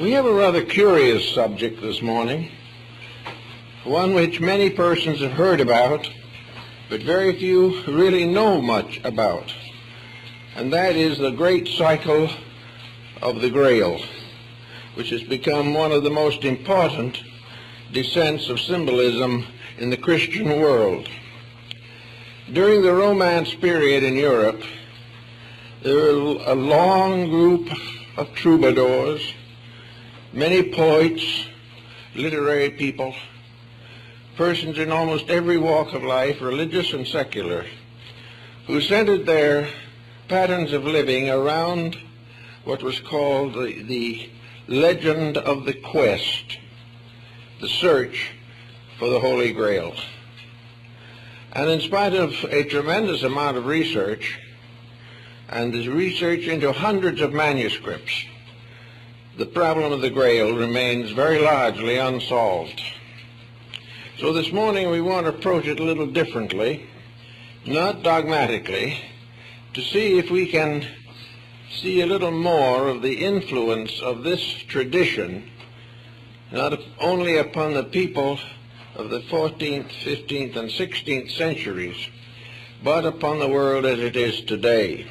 We have a rather curious subject this morning, one which many persons have heard about, but very few really know much about, and that is the great cycle of the Grail, which has become one of the most important descents of symbolism in the Christian world. During the Romance period in Europe, there were a long group of troubadours, many poets, literary people, persons in almost every walk of life, religious and secular, who centered their patterns of living around what was called the legend of the quest, the search for the Holy Grail. And in spite of a tremendous amount of research, and the research into hundreds of manuscripts, the problem of the Grail remains very largely unsolved. So this morning we want to approach it a little differently, not dogmatically, to see if we can see a little more of the influence of this tradition, not only upon the people of the 14th, 15th, and 16th centuries, but upon the world as it is today.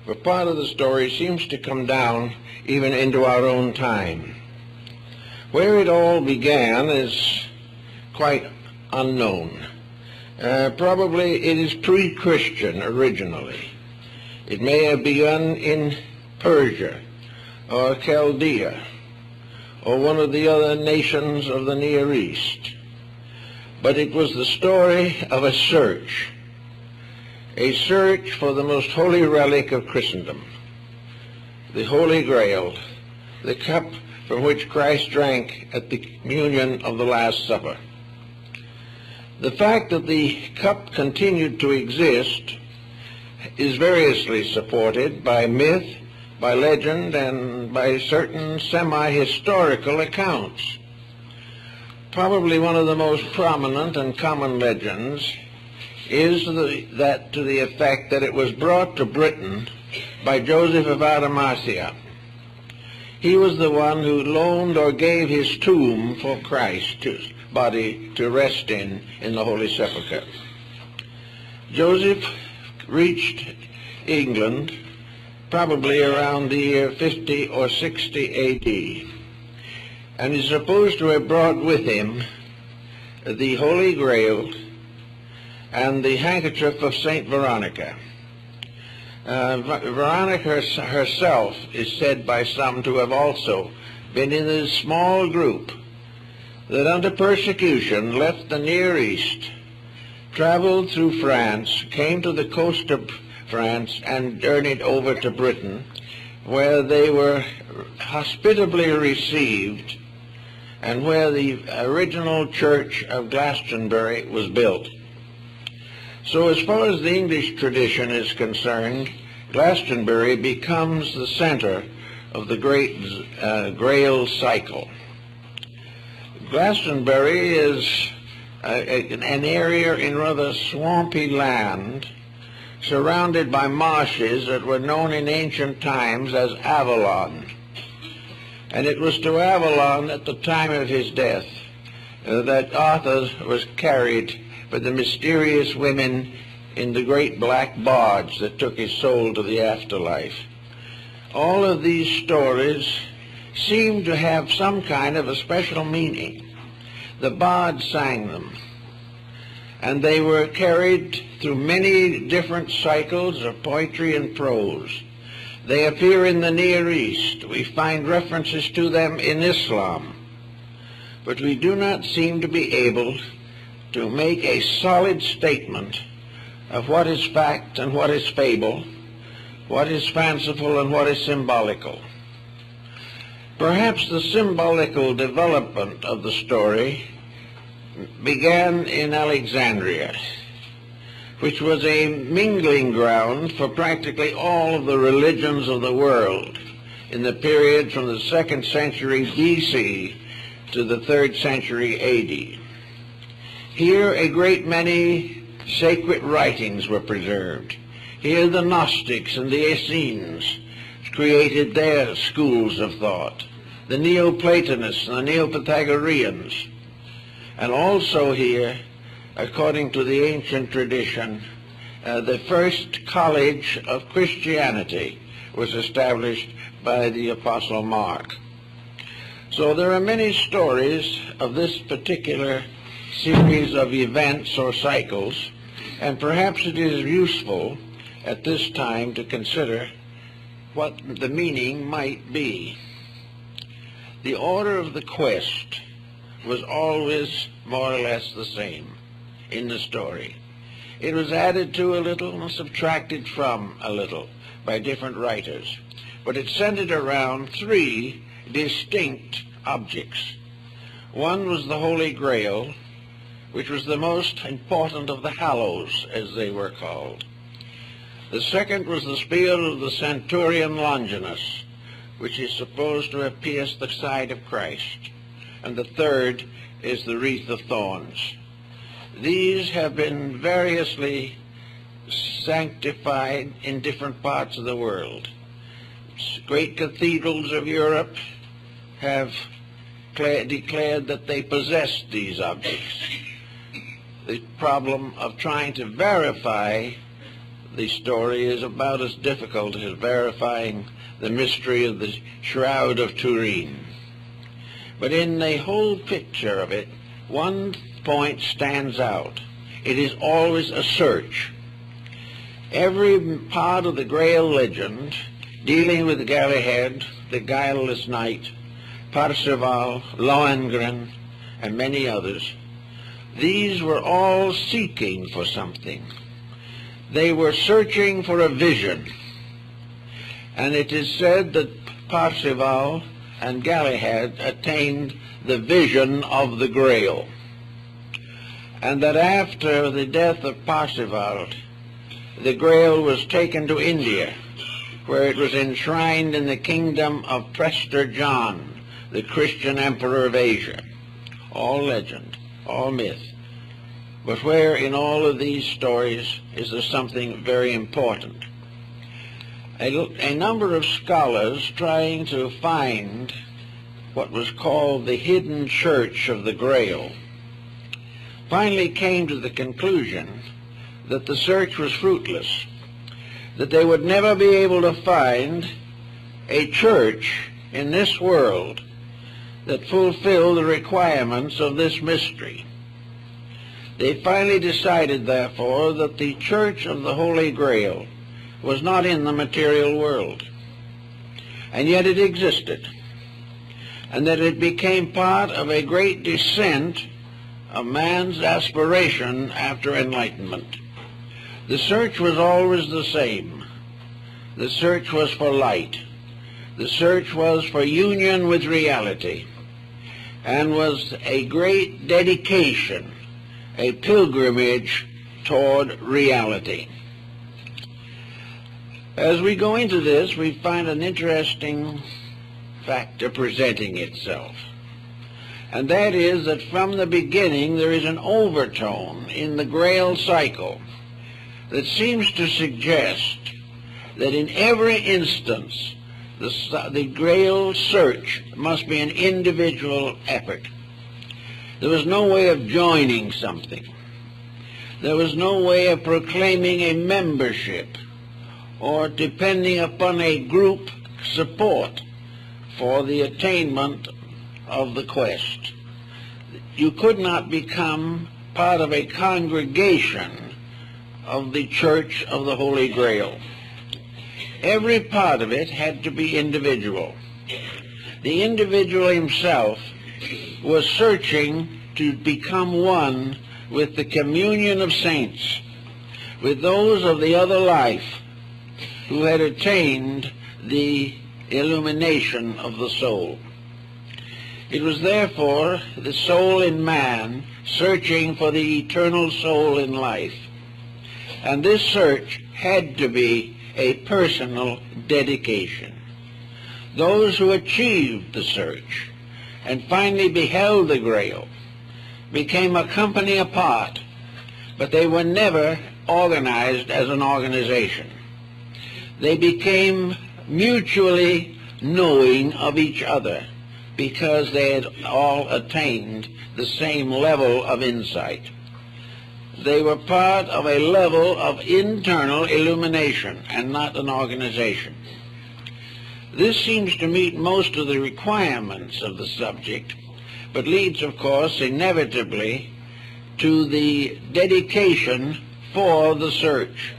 For part of the story seems to come down even into our own time. Where it all began is quite unknown. Probably it is pre-Christian originally. It may have begun in Persia or Chaldea or one of the other nations of the Near East. But it was the story of a search for the most holy relic of Christendom, the Holy Grail, the cup from which Christ drank at the communion of the Last Supper. The fact that the cup continued to exist is variously supported by myth, by legend, and by certain semi-historical accounts. Probably one of the most prominent and common legends is that to the effect that it was brought to Britain by Joseph of Arimathea. He was the one who loaned or gave his tomb for Christ's body to rest in the Holy Sepulchre. Joseph reached England probably around the year 50 or 60 A.D. and is supposed to have brought with him the Holy Grail and the handkerchief of Saint Veronica. Veronica herself is said by some to have also been in this small group that under persecution left the Near East, traveled through France, came to the coast of France, and journeyed over to Britain, where they were hospitably received and where the original church of Glastonbury was built. So as far as the English tradition is concerned, Glastonbury becomes the center of the great Grail cycle. Glastonbury is an area in rather swampy land surrounded by marshes that were known in ancient times as Avalon. And it was to Avalon at the time of his death that Arthur was carried by the mysterious women in the great black barge that took his soul to the afterlife. All of these stories seem to have some kind of a special meaning. The bards sang them, and they were carried through many different cycles of poetry and prose. They appear in the Near East. We find references to them in Islam, but we do not seem to be able to make a solid statement of what is fact and what is fable, what is fanciful and what is symbolical. Perhaps the symbolical development of the story began in Alexandria, which was a mingling ground for practically all of the religions of the world in the period from the 2nd century BC to the 3rd century AD. Here a great many sacred writings were preserved. Here the Gnostics and the Essenes created their schools of thought. the Neoplatonists and the Neo-Pythagoreans. And also here, according to the ancient tradition, the first college of Christianity was established by the Apostle Mark. So there are many stories of this particular series of events or cycles, and perhaps it is useful at this time to consider what the meaning might be. The order of the quest was always more or less the same in the story. It was added to a little and subtracted from a little by different writers, but it centered around three distinct objects. One was the Holy Grail, which was the most important of the Hallows, as they were called. The second was the spear of the centurion Longinus, which is supposed to have pierced the side of Christ. And the third is the wreath of thorns. These have been variously sanctified in different parts of the world. Great cathedrals of Europe have declared that they possess these objects. The problem of trying to verify the story is about as difficult as verifying the mystery of the Shroud of Turin. But in the whole picture of it, one point stands out. It is always a search. Every part of the Grail legend, dealing with Galahad, the guileless knight, Parzival, Lohengrin, and many others, these were all seeking for something. They were searching for a vision. And it is said that Parzival and Galahad attained the vision of the Grail. And that after the death of Parzival, the Grail was taken to India, where it was enshrined in the kingdom of Prester John, the Christian emperor of Asia. All legend, all myth. But where in all of these stories is there something very important? A number of scholars trying to find what was called the hidden church of the Grail finally came to the conclusion that the search was fruitless, that they would never be able to find a church in this world that fulfilled the requirements of this mystery. They finally decided, therefore, that the church of the Holy Grail was not in the material world, and yet it existed, and that it became part of a great descent of man's aspiration after enlightenment. The search was always the same. The search was for light. The search was for union with reality, and was a great dedication, a pilgrimage toward reality. As we go into this, we find an interesting factor presenting itself, and that is that from the beginning there is an overtone in the Grail cycle that seems to suggest that in every instance the Grail search must be an individual effort. There was no way of joining something. There was no way of proclaiming a membership or depending upon a group support for the attainment of the quest. You could not become part of a congregation of the Church of the Holy Grail. Every part of it had to be individual. The individual himself was searching to become one with the communion of saints, with those of the other life who had attained the illumination of the soul. It was therefore the soul in man searching for the eternal soul in life. And this search had to be a personal dedication. Those who achieved the search and finally beheld the Grail became a company apart, but they were never organized as an organization. They became mutually knowing of each other because they had all attained the same level of insight. They were part of a level of internal illumination and not an organization. This seems to meet most of the requirements of the subject, but leads, of course, inevitably to the dedication for the search.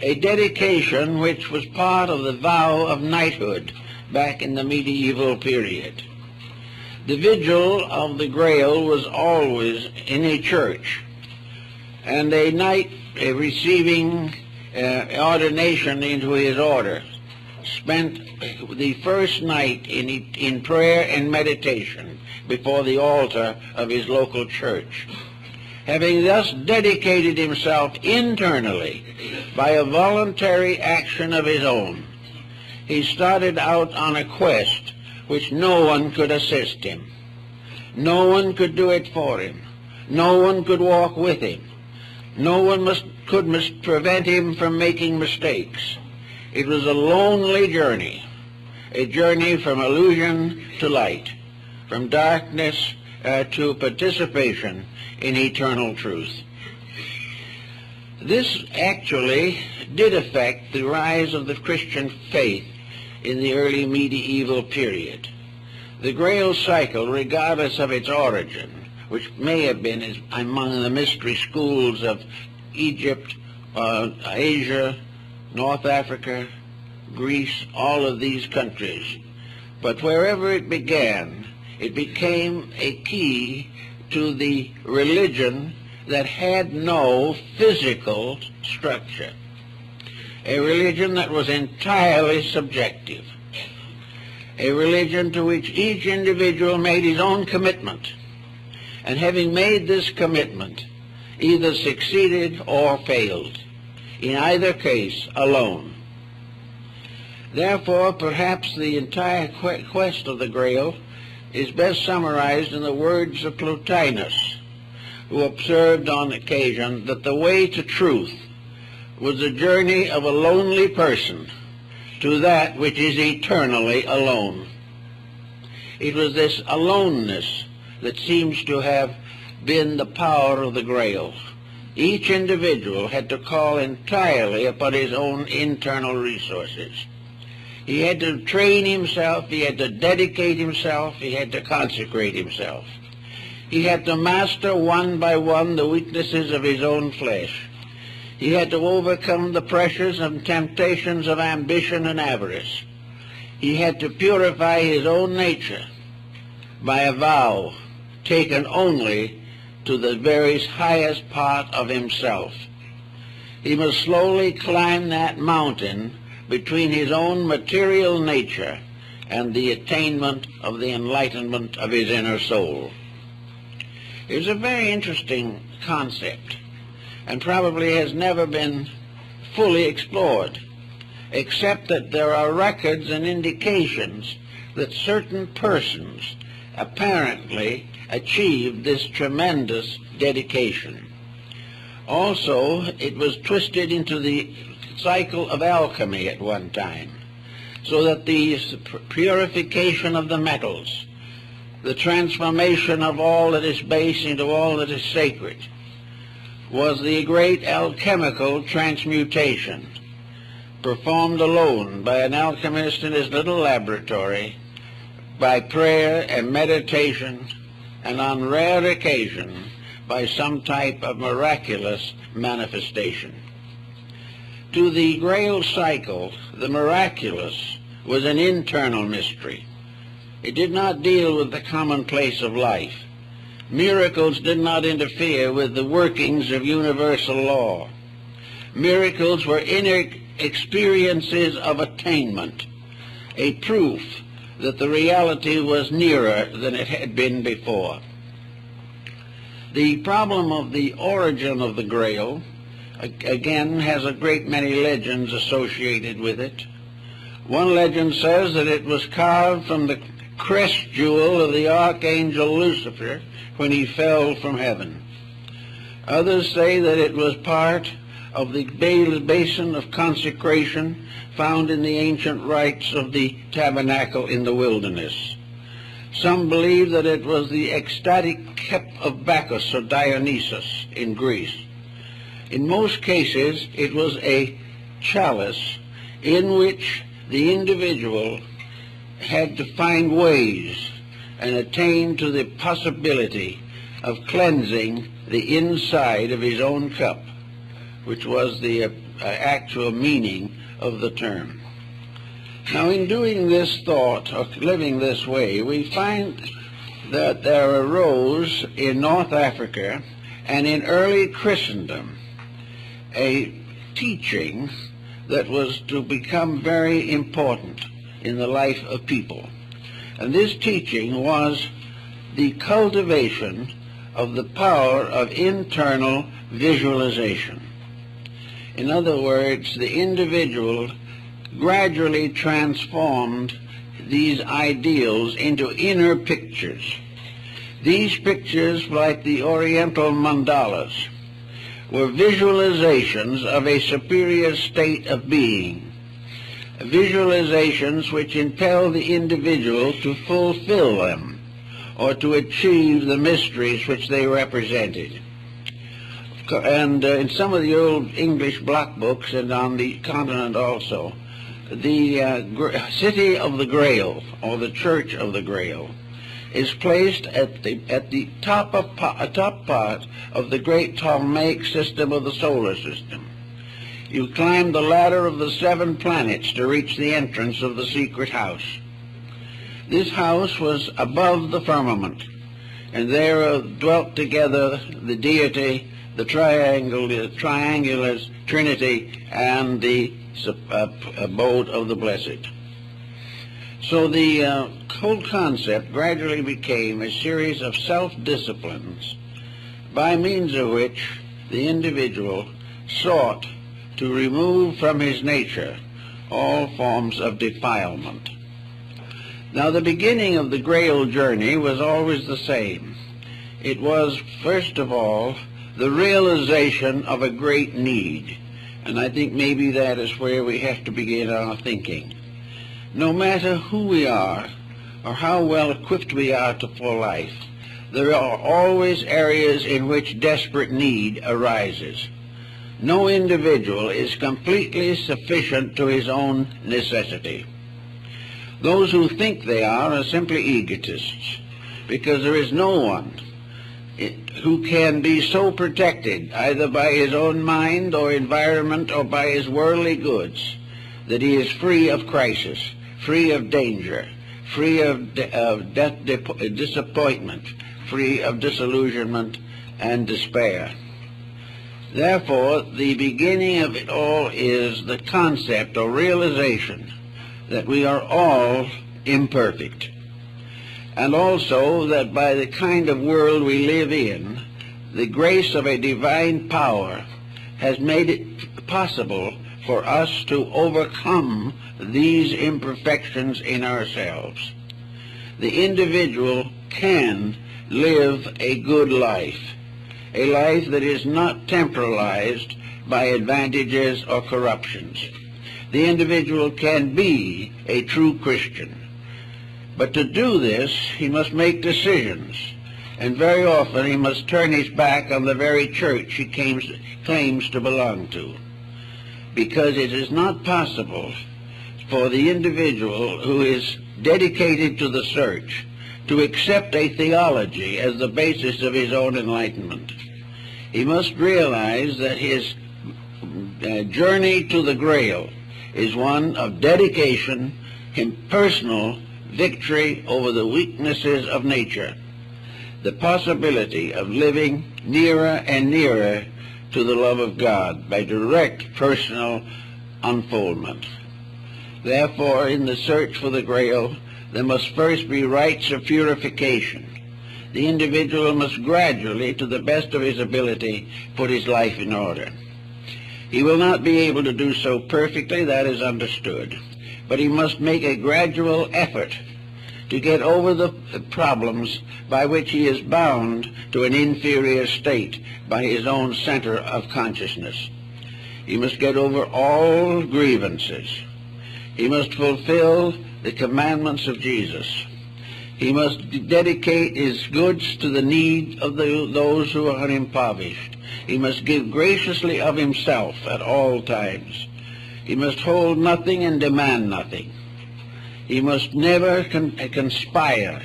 A dedication which was part of the vow of knighthood back in the medieval period. The vigil of the Grail was always in a church, and a knight receiving ordination into his order spent the first night in prayer and meditation before the altar of his local church. Having thus dedicated himself internally by a voluntary action of his own, he started out on a quest which no one could assist him. No one could do it for him. No one could walk with him. No one could prevent him from making mistakes. It was a lonely journey, a journey from illusion to light, from darkness to participation in eternal truth. This actually did affect the rise of the Christian faith in the early medieval period. The Grail cycle, regardless of its origin, which may have been among the mystery schools of Egypt, Asia, North Africa, Greece, all of these countries. But wherever it began, it became a key to the religion that had no physical structure, a religion that was entirely subjective, a religion to which each individual made his own commitment, and having made this commitment, either succeeded or failed, in either case alone. Therefore, perhaps the entire quest of the Grail is best summarized in the words of Plotinus, who observed on occasion that the way to truth was the journey of a lonely person to that which is eternally alone. It was this aloneness that seems to have been the power of the Grail. Each individual had to call entirely upon his own internal resources. He had to train himself, he had to dedicate himself, he had to consecrate himself. He had to master one by one the weaknesses of his own flesh. He had to overcome the pressures and temptations of ambition and avarice. He had to purify his own nature by a vow taken only to the very highest part of himself. He must slowly climb that mountain between his own material nature and the attainment of the enlightenment of his inner soul. It's a very interesting concept, and probably has never been fully explored, except that there are records and indications that certain persons apparently achieved this tremendous dedication. Also, it was twisted into the cycle of alchemy at one time, so that the purification of the metals, the transformation of all that is base into all that is sacred, was the great alchemical transmutation, performed alone by an alchemist in his little laboratory, by prayer and meditation, and on rare occasion by some type of miraculous manifestation. To the Grail cycle, the miraculous was an internal mystery. It did not deal with the commonplace of life. Miracles did not interfere with the workings of universal law. Miracles were inner experiences of attainment, a proof that the reality was nearer than it had been before. The problem of the origin of the Grail, again, has a great many legends associated with it. One legend says that it was carved from the crest jewel of the archangel Lucifer when he fell from heaven. Others say that it was part of the basin of consecration found in the ancient rites of the tabernacle in the wilderness. Some believe that it was the ecstatic cup of Bacchus or Dionysus in Greece. In most cases, it was a chalice in which the individual had to find ways and attain to the possibility of cleansing the inside of his own cup, which was the actual meaning of the term. Now, in doing this thought, or living this way, we find that there arose in North Africa and in early Christendom a teaching that was to become very important in the life of people. And this teaching was the cultivation of the power of internal visualization. In other words, the individual gradually transformed these ideals into inner pictures. These pictures, like the Oriental mandalas, were visualizations of a superior state of being, visualizations which impel the individual to fulfill them or to achieve the mysteries which they represented. And in some of the old English block books, and on the continent also, the city of the Grail, or the Church of the Grail, is placed at the top part of the great Ptolemaic system of the solar system. You climb the ladder of the 7 planets to reach the entrance of the secret house. This house was above the firmament, and there dwelt together the deity, the triangular Trinity, and the abode of the blessed. So the whole concept gradually became a series of self-disciplines by means of which the individual sought to remove from his nature all forms of defilement. Now, the beginning of the Grail journey was always the same. It was, first of all, the realization of a great need, and I think maybe that is where we have to begin our thinking. No matter who we are or how well equipped we are for life, there are always areas in which desperate need arises. No individual is completely sufficient to his own necessity. Those who think they are simply egotists, because there is no one who can be so protected either by his own mind or environment or by his worldly goods that he is free of crisis, free of danger, free of disappointment, free of disillusionment and despair. Therefore, the beginning of it all is the concept or realization that we are all imperfect, and also that by the kind of world we live in, the grace of a divine power has made it possible for us to overcome these imperfections in ourselves. The individual can live a good life, a life that is not temporalized by advantages or corruptions. The individual can be a true Christian. But to do this, he must make decisions, and very often he must turn his back on the very church he claims to belong to, because it is not possible for the individual who is dedicated to the search to accept a theology as the basis of his own enlightenment. He must realize that his journey to the Grail is one of dedication and personal victory over the weaknesses of nature, the possibility of living nearer and nearer to the love of God by direct personal unfoldment. Therefore, in the search for the Grail, there must first be rites of purification. The individual must gradually, to the best of his ability, put his life in order. He will not be able to do so perfectly, that is understood, but he must make a gradual effort to get over the problems by which he is bound to an inferior state by his own center of consciousness. He must get over all grievances. He must fulfill the commandments of Jesus. He must dedicate his goods to the need of those who are impoverished. He must give graciously of himself at all times. He must hold nothing and demand nothing. He must never conspire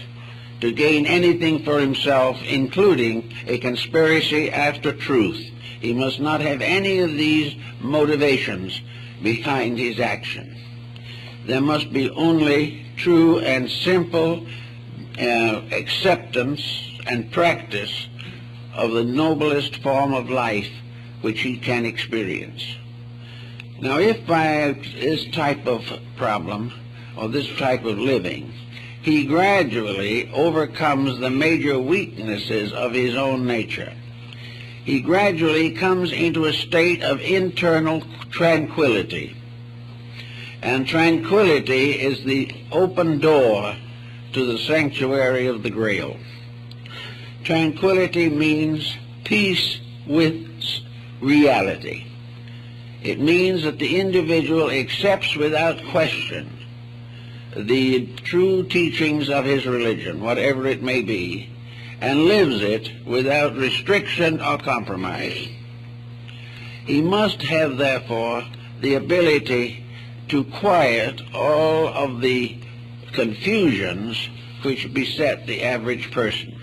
to gain anything for himself, including a conspiracy after truth. He must not have any of these motivations behind his action. There must be only true and simple acceptance and practice of the noblest form of life which he can experience. Now, if by this type of problem or this type of living, he gradually overcomes the major weaknesses of his own nature, he gradually comes into a state of internal tranquility. And tranquility is the open door to the sanctuary of the Grail. Tranquility means peace with reality. It means that the individual accepts without question the true teachings of his religion, whatever it may be, and lives it without restriction or compromise. He must have, therefore, the ability to quiet all of the confusions which beset the average person.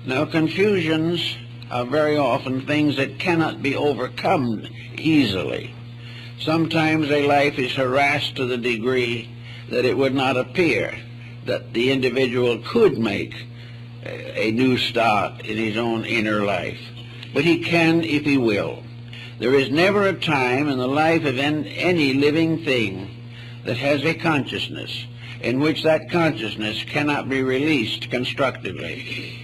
Now, confusions are very often things that cannot be overcome easily. Sometimes a life is harassed to the degree that it would not appear that the individual could make a new start in his own inner life. But he can if he will. There is never a time in the life of any living thing that has a consciousness in which that consciousness cannot be released constructively.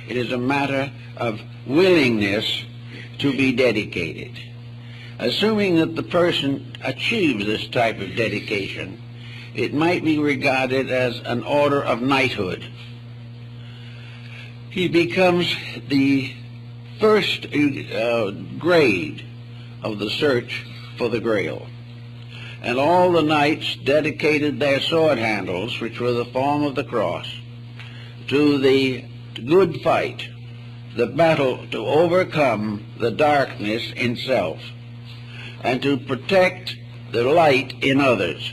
It is a matter of willingness to be dedicated. Assuming that the person achieves this type of dedication, it might be regarded as an order of knighthood. He becomes the first grade of the search for the Grail. And all the knights dedicated their sword handles, which were the form of the cross, to the good fight, the battle to overcome the darkness in self, and to protect the light in others.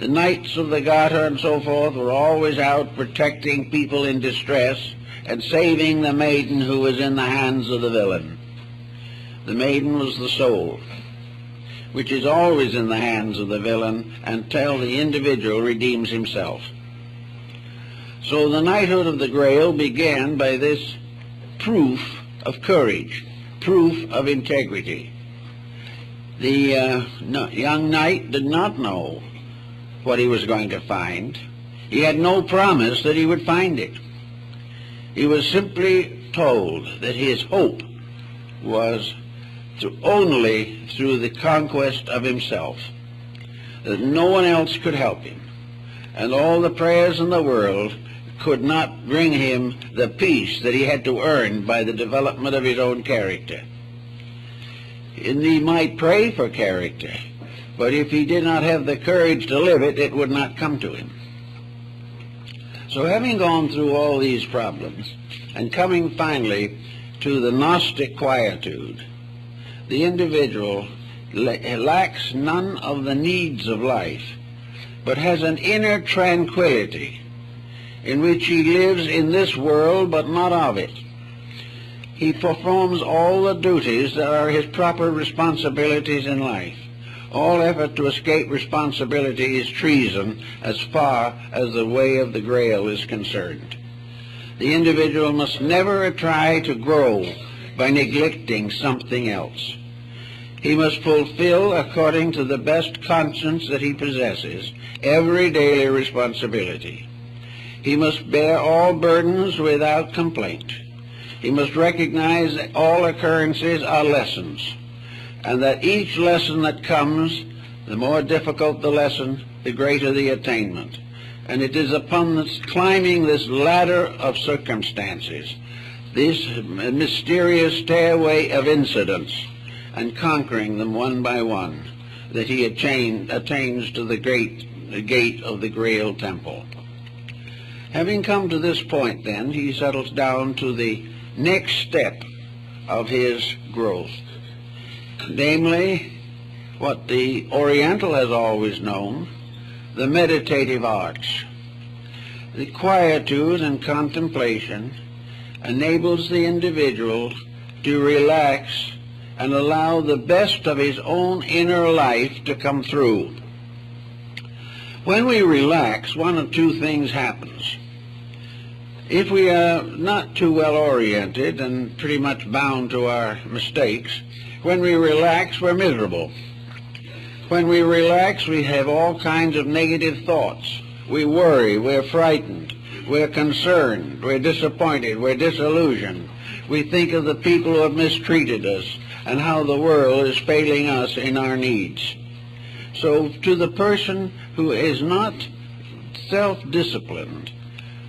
The Knights of the Garter and so forth were always out protecting people in distress and saving the maiden who was in the hands of the villain. The maiden was the soul, which is always in the hands of the villain until the individual redeems himself. So the knighthood of the Grail began by this proof of courage, proof of integrity. The young knight did not know what he was going to find. He had no promise that he would find it. He was simply told that his hope was only through the conquest of himself, that no one else could help him, and all the prayers in the world could not bring him the peace that he had to earn by the development of his own character. And he might pray for character, but if he did not have the courage to live it, it would not come to him. So having gone through all these problems, and coming finally to the Gnostic quietude, the individual lacks none of the needs of life, but has an inner tranquility in which he lives in this world but not of it. He performs all the duties that are his proper responsibilities in life. All effort to escape responsibility is treason as far as the way of the Grail is concerned. The individual must never try to grow by neglecting something else. He must fulfill, according to the best conscience that he possesses, every daily responsibility. He must bear all burdens without complaint. He must recognize that all occurrences are lessons, and that each lesson that comes, the more difficult the lesson, the greater the attainment. And it is upon this, climbing this ladder of circumstances, this mysterious stairway of incidents, and conquering them one by one, that he attains to the gate of the Grail temple. Having come to this point, then, he settles down to the next step of his growth, namely what the Oriental has always known, the meditative arts. The quietude and contemplation enables the individual to relax and allow the best of his own inner life to come through. When we relax, one of two things happens. If we are not too well oriented and pretty much bound to our mistakes, when we relax, we're miserable. When we relax, we have all kinds of negative thoughts. We worry, we're frightened, we're concerned, we're disappointed, we're disillusioned. We think of the people who have mistreated us and how the world is failing us in our needs. So to the person who is not self-disciplined,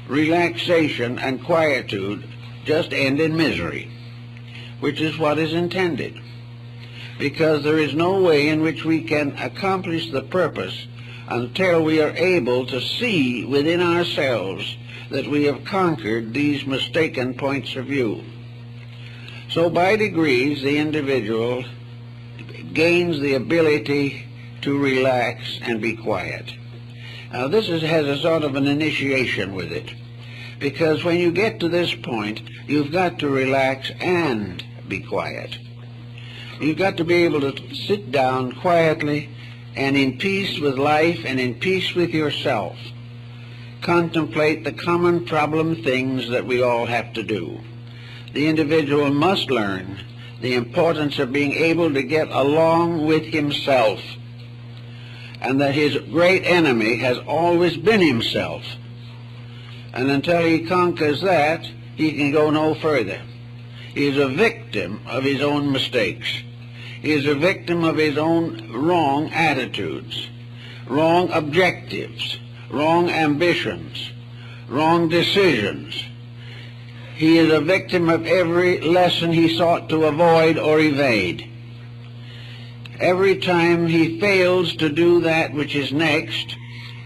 relaxation and quietude just end in misery, which is what is intended, because there is no way in which we can accomplish the purpose until we are able to see within ourselves that we have conquered these mistaken points of view. So by degrees the individual gains the ability to relax and be quiet. Now this has a sort of an initiation with it, because when you get to this point, you've got to relax and be quiet. You've got to be able to sit down quietly and in peace with life and in peace with yourself. Contemplate the common problem things that we all have to do. The individual must learn the importance of being able to get along with himself, and that his great enemy has always been himself. And until he conquers that, he can go no further. He is a victim of his own mistakes. He is a victim of his own wrong attitudes, wrong objectives, wrong ambitions, wrong decisions. He is a victim of every lesson he sought to avoid or evade. Every time he fails to do that which is next,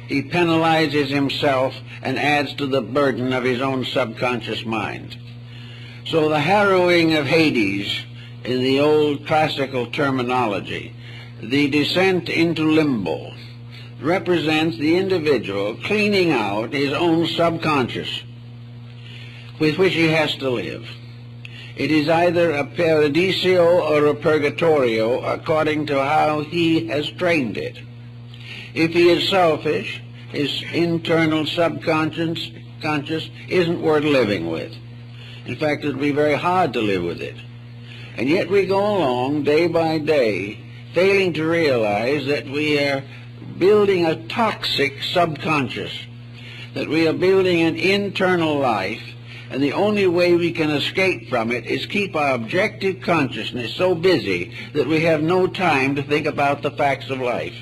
he penalizes himself and adds to the burden of his own subconscious mind. So the harrowing of Hades, in the old classical terminology, the descent into limbo, represents the individual cleaning out his own subconscious with which he has to live. It is either a paradiso or a purgatorio according to how he has trained it. If he is selfish, his internal subconscious isn't worth living with. In fact, it would be very hard to live with it. And yet we go along day by day, failing to realize that we are building a toxic subconscious, that we are building an internal life, and the only way we can escape from it is keep our objective consciousness so busy that we have no time to think about the facts of life.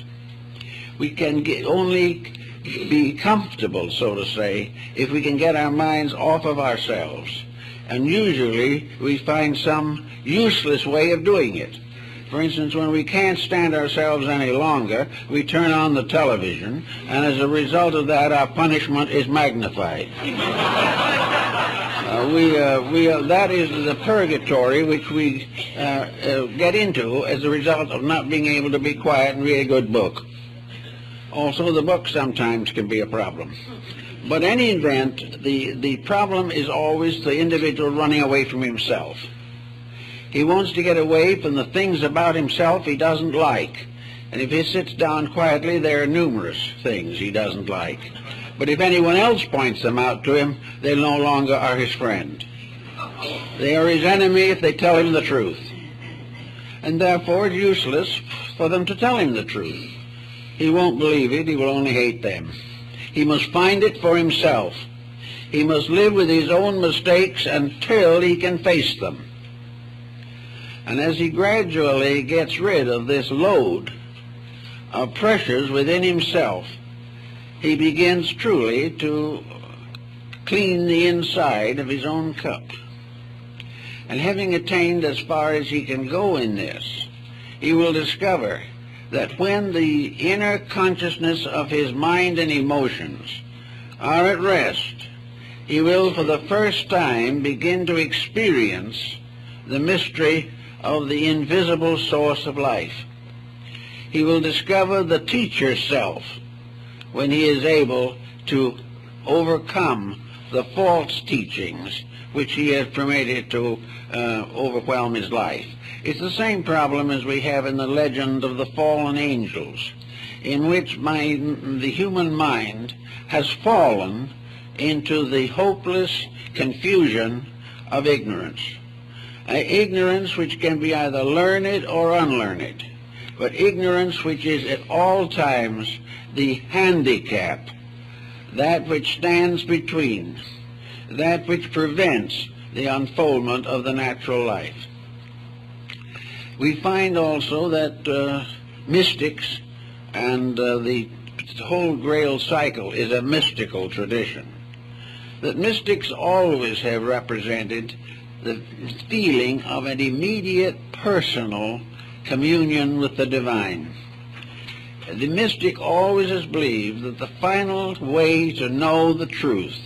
We can only be comfortable, so to say, if we can get our minds off of ourselves. And usually we find some useless way of doing it. For instance, when we can't stand ourselves any longer, we turn on the television, and as a result of that, our punishment is magnified. That is the purgatory which we get into as a result of not being able to be quiet and read a good book. Also, the book sometimes can be a problem. But in any event, the problem is always the individual running away from himself. He wants to get away from the things about himself he doesn't like. And if he sits down quietly, there are numerous things he doesn't like. But if anyone else points them out to him, they no longer are his friend. They are his enemy if they tell him the truth. And therefore it's useless for them to tell him the truth. He won't believe it, he will only hate them. He must find it for himself. He must live with his own mistakes until he can face them. And as he gradually gets rid of this load of pressures within himself, he begins truly to clean the inside of his own cup. And having attained as far as he can go in this, he will discover that when the inner consciousness of his mind and emotions are at rest, he will for the first time begin to experience the mystery of the invisible source of life. He will discover the teacher self when he is able to overcome the false teachings which he has permitted to overwhelm his life. It's the same problem as we have in the legend of the fallen angels, in which the human mind has fallen into the hopeless confusion of ignorance. Ignorance which can be either learned or unlearned, but ignorance which is at all times the handicap, that which stands between, that which prevents the unfoldment of the natural life. We find also that mystics and the whole Grail cycle is a mystical tradition, that mystics always have represented the feeling of an immediate personal communion with the divine. The mystic always has believed that the final way to know the truth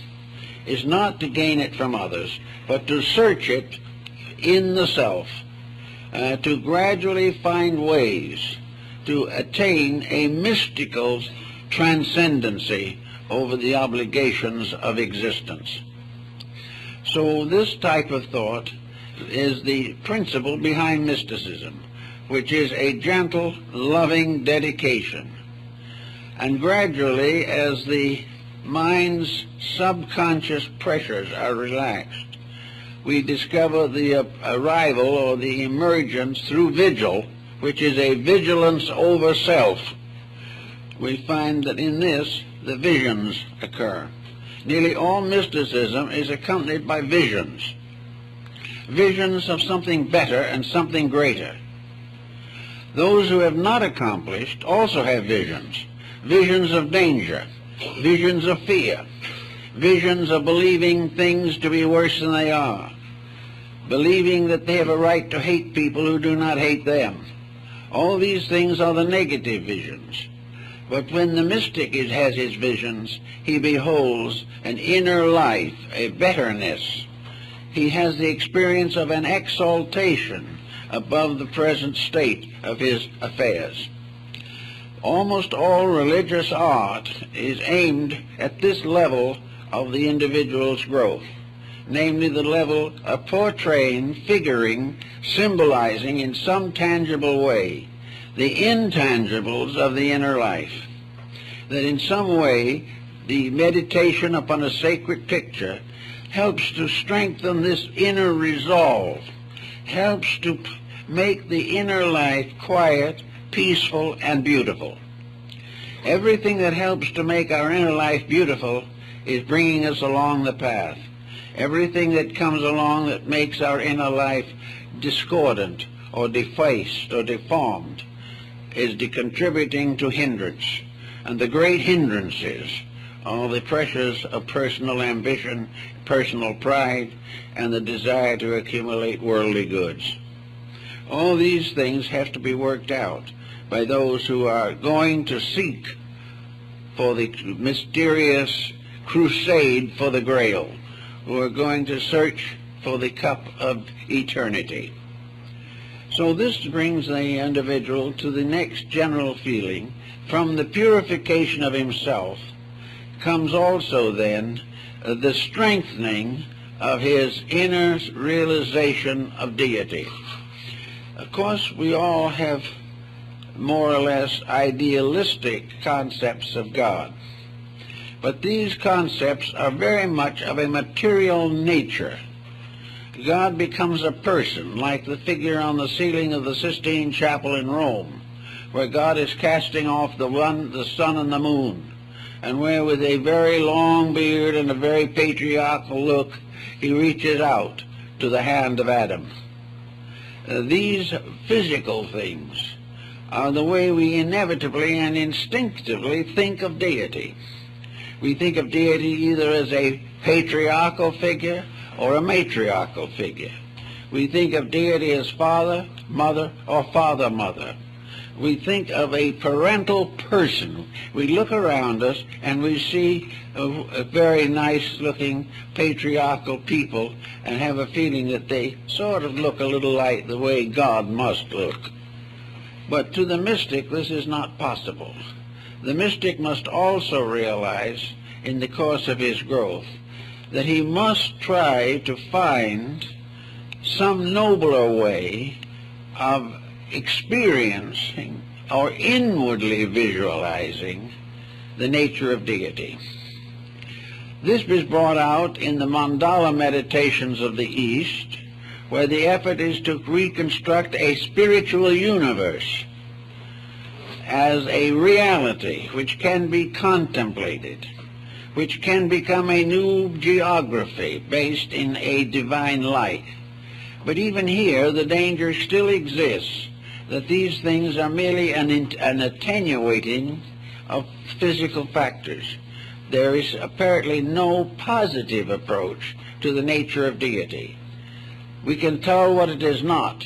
is not to gain it from others, but to search it in the self, to gradually find ways to attain a mystical transcendency over the obligations of existence. So this type of thought is the principle behind mysticism, which is a gentle, loving dedication. And gradually, as the mind's subconscious pressures are relaxed, we discover the arrival or the emergence through vigil, which is a vigilance over self. We find that in this, the visions occur. Nearly all mysticism is accompanied by visions. Visions of something better and something greater. Those who have not accomplished also have visions. Visions of danger, visions of fear, visions of believing things to be worse than they are, believing that they have a right to hate people who do not hate them. All these things are the negative visions. But when the mystic has his visions, he beholds an inner life, a betterness. He has the experience of an exaltation above the present state of his affairs. Almost all religious art is aimed at this level of the individual's growth, namely the level of portraying, figuring, symbolizing in some tangible way the intangibles of the inner life, that in some way the meditation upon a sacred picture helps to strengthen this inner resolve, helps to make the inner life quiet, peaceful, and beautiful. Everything that helps to make our inner life beautiful is bringing us along the path. Everything that comes along that makes our inner life discordant or defaced or deformed is contributing to hindrance. And the great hindrances are the pressures of personal ambition, personal pride, and the desire to accumulate worldly goods. All these things have to be worked out by those who are going to seek for the mysterious crusade for the Grail, who are going to search for the cup of eternity. So this brings the individual to the next general feeling. From the purification of himself comes also then the strengthening of his inner realization of deity. Of course, we all have more or less idealistic concepts of God, but these concepts are very much of a material nature. God becomes a person, like the figure on the ceiling of the Sistine Chapel in Rome, where God is casting off the sun and the moon, and where with a very long beard and a very patriarchal look, he reaches out to the hand of Adam. These physical things are the way we inevitably and instinctively think of deity. We think of deity either as a patriarchal figure or a matriarchal figure. We think of deity as father, mother, or father-mother. we think of a parental person. We look around us and we see a very nice-looking patriarchal people and have a feeling that they sort of look a little like the way God must look. But to the mystic, this is not possible. The mystic must also realize, in the course of his growth, that he must try to find some nobler way of experiencing or inwardly visualizing the nature of deity. This is brought out in the mandala meditations of the East, where the effort is to reconstruct a spiritual universe as a reality which can be contemplated, which can become a new geography based in a divine light. But even here, the danger still exists that these things are merely an attenuating of physical factors. There is apparently no positive approach to the nature of deity. We can tell what it is not,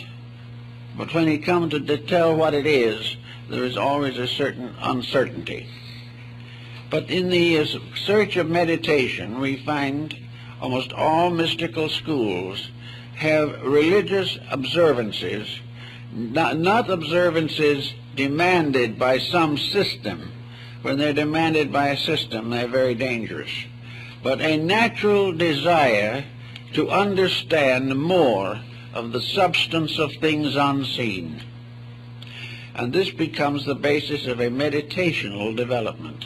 but when we come to tell what it is, there is always a certain uncertainty. But in the search of meditation, we find almost all mystical schools have religious observances, not observances demanded by some system. When they're demanded by a system, they're very dangerous. But a natural desire to understand more of the substance of things unseen. And this becomes the basis of a meditational development.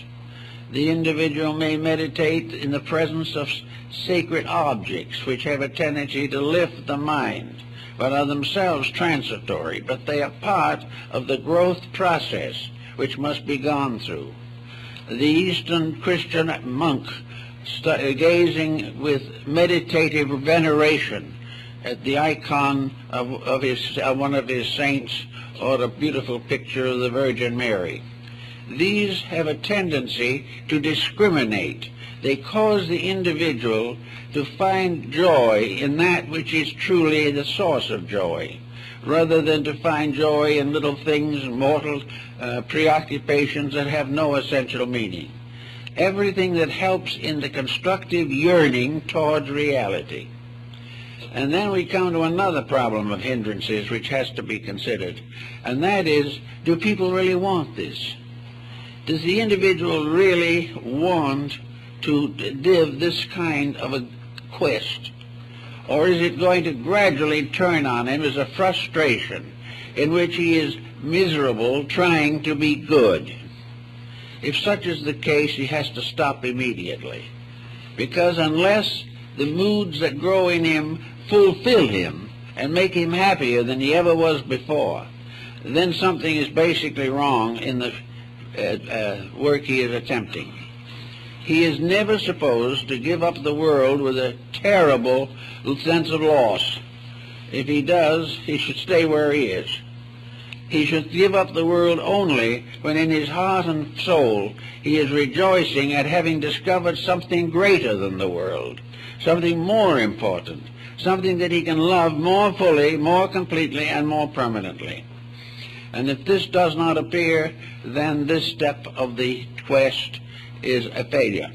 The individual may meditate in the presence of sacred objects which have a tendency to lift the mind, but are themselves transitory, but they are part of the growth process which must be gone through. The Eastern Christian monk gazing with meditative veneration at the icon of one of his saints or a beautiful picture of the Virgin Mary. These have a tendency to discriminate. They cause the individual to find joy in that which is truly the source of joy, rather than to find joy in little things, mortal preoccupations that have no essential meaning. Everything that helps in the constructive yearning towards reality. And then we come to another problem of hindrances which has to be considered, and that is, do people really want this? Does the individual really want to live this kind of a quest? Or is it going to gradually turn on him as a frustration in which he is miserable trying to be good? If such is the case, he has to stop immediately. Because unless the moods that grow in him fulfill him and make him happier than he ever was before, then something is basically wrong in the work he is attempting. He is never supposed to give up the world with a terrible sense of loss. If he does, he should stay where he is. He should give up the world only when in his heart and soul he is rejoicing at having discovered something greater than the world, something more important, something that he can love more fully, more completely, and more permanently. And if this does not appear, then this step of the quest is a failure.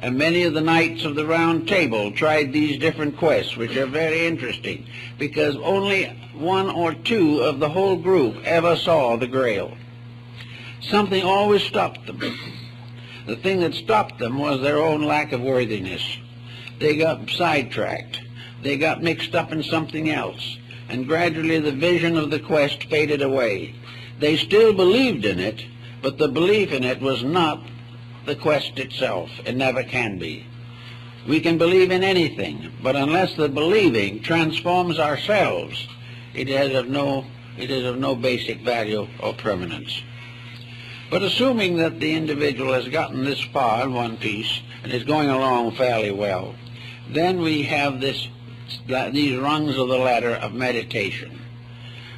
And many of the knights of the Round Table tried these different quests, which are very interesting, because only one or two of the whole group ever saw the Grail. Something always stopped them. The thing that stopped them was their own lack of worthiness. They got sidetracked. They got mixed up in something else, and gradually the vision of the quest faded away. They still believed in it, but the belief in it was not the quest itself. It never can be. We can believe in anything, but unless the believing transforms ourselves, it is of no basic value or permanence. But assuming that the individual has gotten this far in one piece and is going along fairly well, then we have these rungs of the ladder of meditation.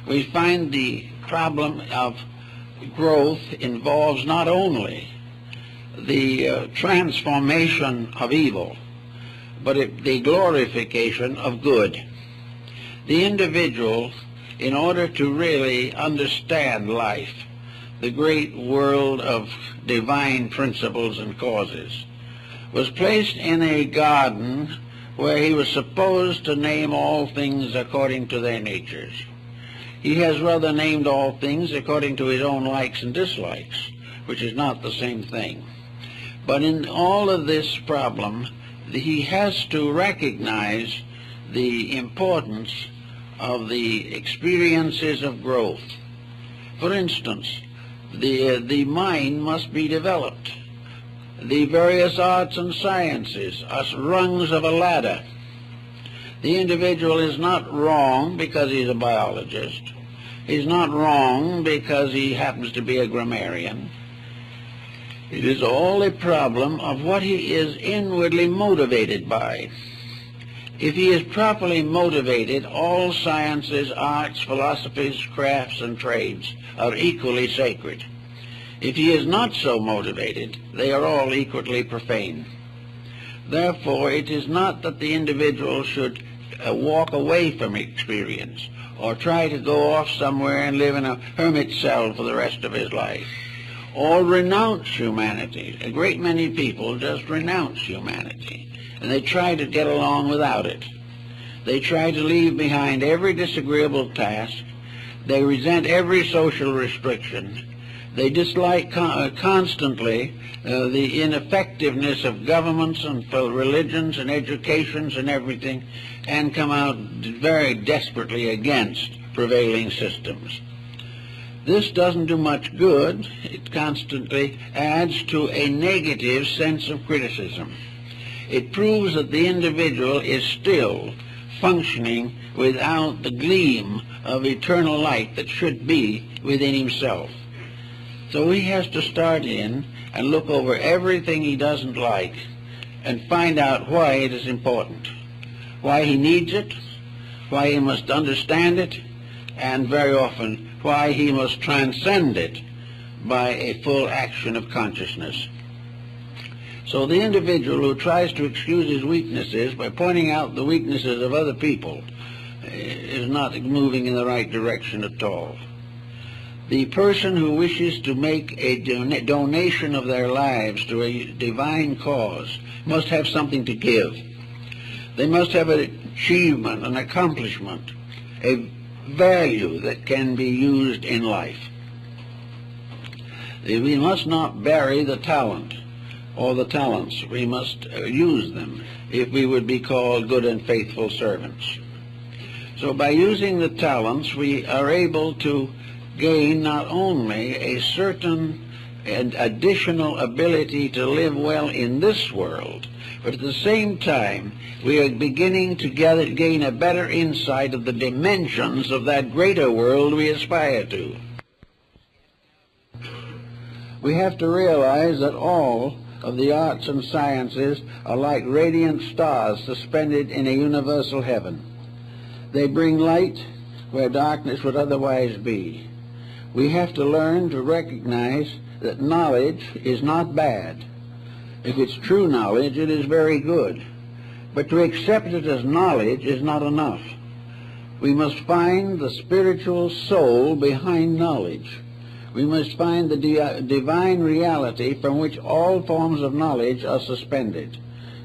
We find the problem of growth involves not only the transformation of evil, but the glorification of good. The individual in order to really understand life, the great world of divine principles and causes, was placed in a garden where he was supposed to name all things according to their natures. He has rather named all things according to his own likes and dislikes, which is not the same thing. But in all of this problem, he has to recognize the importance of the experiences of growth. For instance, the mind must be developed. The various arts and sciences are rungs of a ladder. The individual is not wrong because he's a biologist. He's not wrong because he happens to be a grammarian. It is all a problem of what he is inwardly motivated by. If he is properly motivated, all sciences, arts, philosophies, crafts, and trades are equally sacred. If he is not so motivated, they are all equally profane. Therefore, it is not that the individual should walk away from experience or try to go off somewhere and live in a hermit cell for the rest of his life, or renounce humanity. A great many people just renounce humanity, and they try to get along without it. They try to leave behind every disagreeable task. They resent every social restriction. They dislike constantly the ineffectiveness of governments and religions and educations and everything, and come out very desperately against prevailing systems. This doesn't do much good. It constantly adds to a negative sense of criticism. It proves that the individual is still functioning without the gleam of eternal light that should be within himself. So he has to start in and look over everything he doesn't like and find out why it is important, why he needs it, why he must understand it, and very often why he must transcend it by a full action of consciousness. So the individual who tries to excuse his weaknesses by pointing out the weaknesses of other people is not moving in the right direction at all. The person who wishes to make a donation of their lives to a divine cause must have something to give. They must have an achievement, an accomplishment, a value that can be used in life. We must not bury the talent or the talents. We must use them if we would be called good and faithful servants. So by using the talents, we are able to gain not only a certain and additional ability to live well in this world, but at the same time we are beginning to gain a better insight of the dimensions of that greater world we aspire to. We have to realize that all of the arts and sciences are like radiant stars suspended in a universal heaven. They bring light where darkness would otherwise be. We have to learn to recognize that knowledge is not bad. If it's true knowledge, it is very good. But to accept it as knowledge is not enough. We must find the spiritual soul behind knowledge. We must find the divine reality from which all forms of knowledge are suspended.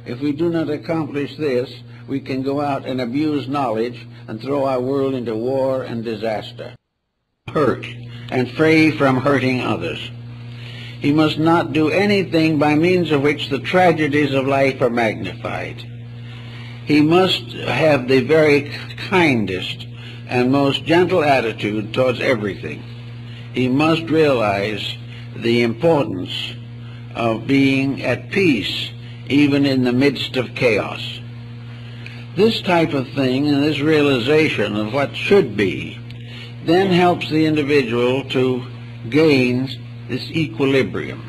If we do not accomplish this, we can go out and abuse knowledge and throw our world into war and disaster. Hurt and free from hurting others. He must not do anything by means of which the tragedies of life are magnified. He must have the very kindest and most gentle attitude towards everything. He must realize the importance of being at peace even in the midst of chaos. This type of thing and this realization of what should be then helps the individual to gain this equilibrium,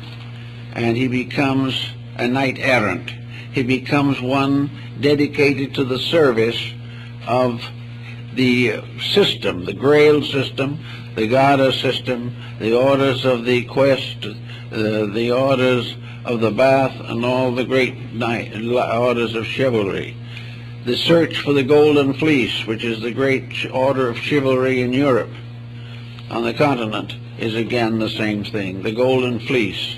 and he becomes a knight errant. He becomes one dedicated to the service of the system, the Grail system, the Garda system, the orders of the quest, the orders of the bath, and all the great orders of chivalry. The search for the Golden Fleece, which is the great order of chivalry in Europe, on the continent, is again the same thing. The Golden Fleece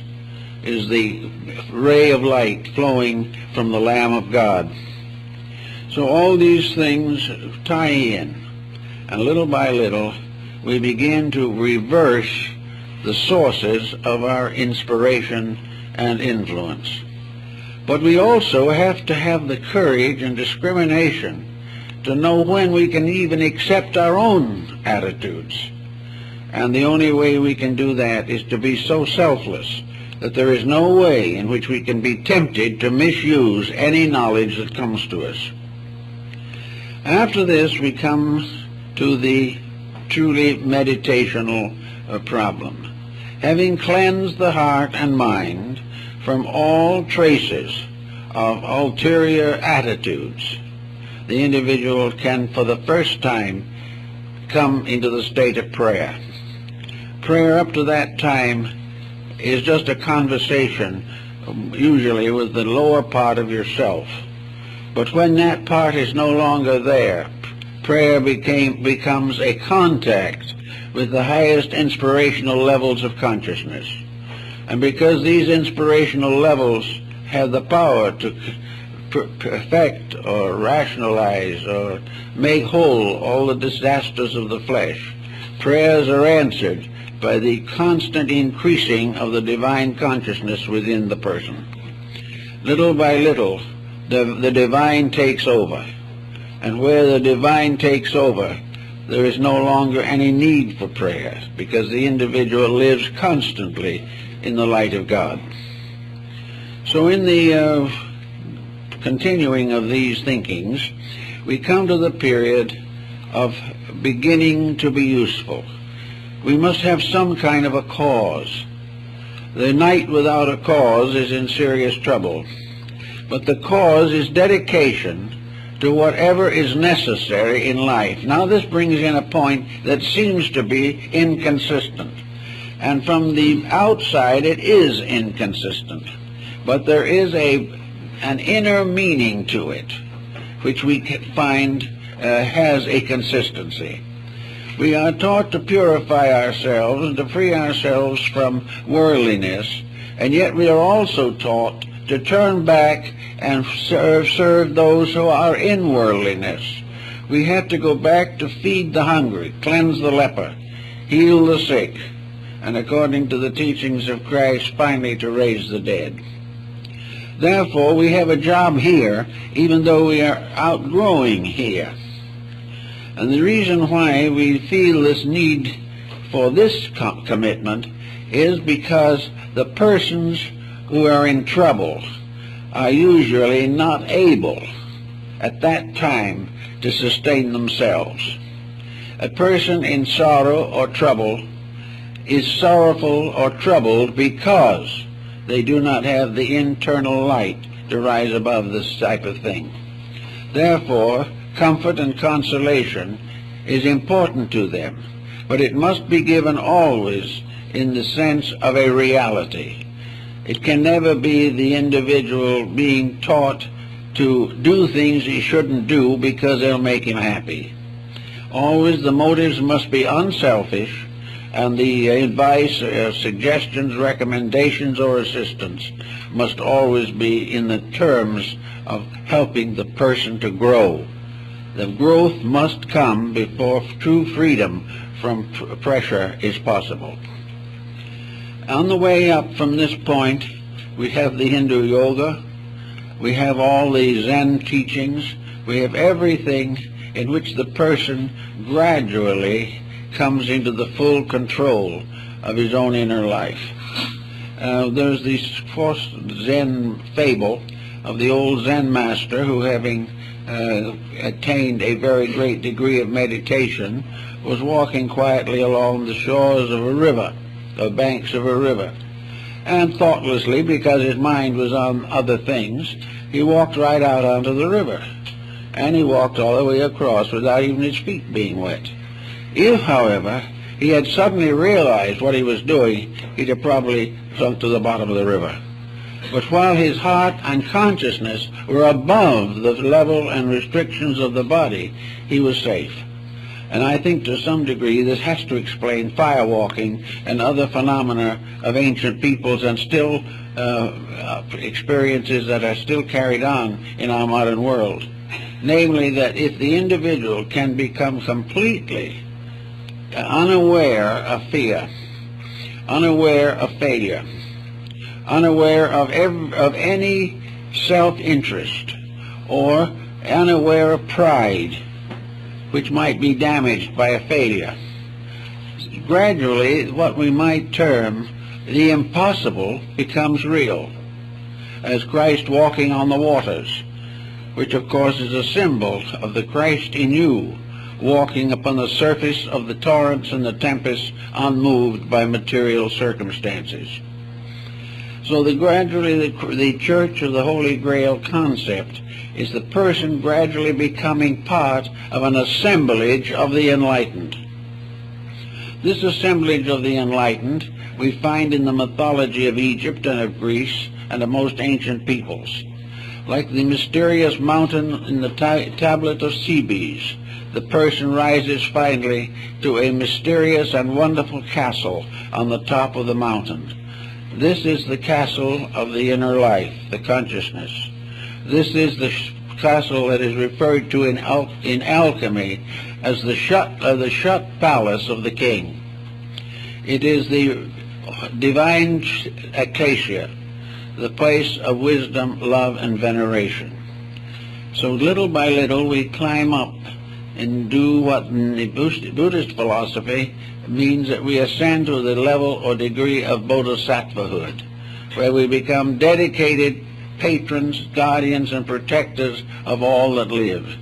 is the ray of light flowing from the Lamb of God. So all these things tie in, and little by little we begin to reverse the sources of our inspiration and influence. But we also have to have the courage and discrimination to know when we can even accept our own attitudes. And the only way we can do that is to be so selfless that there is no way in which we can be tempted to misuse any knowledge that comes to us. After this, we come to the truly meditational problem. Having cleansed the heart and mind from all traces of ulterior attitudes, the individual can for the first time come into the state of prayer. Prayer up to that time is just a conversation, usually with the lower part of yourself. But when that part is no longer there, prayer becomes a contact with the highest inspirational levels of consciousness. And because these inspirational levels have the power to perfect or rationalize or make whole all the disasters of the flesh, prayers are answered by the constant increasing of the divine consciousness within the person. Little by little, the divine takes over. And where the divine takes over, there is no longer any need for prayer, because the individual lives constantly in the light of God. So in the continuing of these thinkings, we come to the period of beginning to be useful. We must have some kind of a cause. The knight without a cause is in serious trouble. But the cause is dedication to whatever is necessary in life. Now this brings in a point that seems to be inconsistent. And from the outside it is inconsistent. But there is an inner meaning to it, which we find has a consistency. We are taught to purify ourselves and to free ourselves from worldliness, and yet we are also taught to turn back and serve those who are in worldliness. We have to go back to feed the hungry, cleanse the leper, heal the sick, and according to the teachings of Christ, finally to raise the dead. Therefore, we have a job here, even though we are outgrowing here. And the reason why we feel this need for this commitment is because the persons who are in trouble are usually not able at that time to sustain themselves. A person in sorrow or trouble is sorrowful or troubled because they do not have the internal light to rise above this type of thing. Therefore, comfort and consolation is important to them, but it must be given always in the sense of a reality. It can never be the individual being taught to do things he shouldn't do because they'll make him happy. Always the motives must be unselfish, and the advice, suggestions, recommendations, or assistance must always be in the terms of helping the person to grow. The growth must come before true freedom from pressure is possible. On the way up from this point, we have the Hindu yoga, we have all the Zen teachings, we have everything in which the person gradually comes into the full control of his own inner life. There's this false Zen fable of the old Zen master who, having attained a very great degree of meditation, was walking quietly along the shores of a river, the banks of a river, and thoughtlessly, because his mind was on other things, he walked right out onto the river, and he walked all the way across without even his feet being wet. If, however, he had suddenly realized what he was doing, he'd have probably sunk to the bottom of the river. But while his heart and consciousness were above the level and restrictions of the body, he was safe. And I think to some degree this has to explain firewalking and other phenomena of ancient peoples and still experiences that are still carried on in our modern world. Namely, that if the individual can become completely unaware of fear, unaware of failure, unaware of any self-interest, or unaware of pride, which might be damaged by a failure, gradually what we might term the impossible becomes real, as Christ walking on the waters, which of course is a symbol of the Christ in you, walking upon the surface of the torrents and the tempests, unmoved by material circumstances. So gradually the Church of the Holy Grail concept is the person gradually becoming part of an assemblage of the enlightened. This assemblage of the enlightened we find in the mythology of Egypt and of Greece and of most ancient peoples. Like the mysterious mountain in the tablet of Cebes, the person rises finally to a mysterious and wonderful castle on the top of the mountain. This is the castle of the inner life, the consciousness. This is the castle that is referred to in alchemy as the shut palace of the king. It is the divine acacia, the place of wisdom, love, and veneration. So little by little we climb up and do what in the Buddhist philosophy means that we ascend to the level or degree of bodhisattvahood, where we become dedicated patrons, guardians, and protectors of all that live.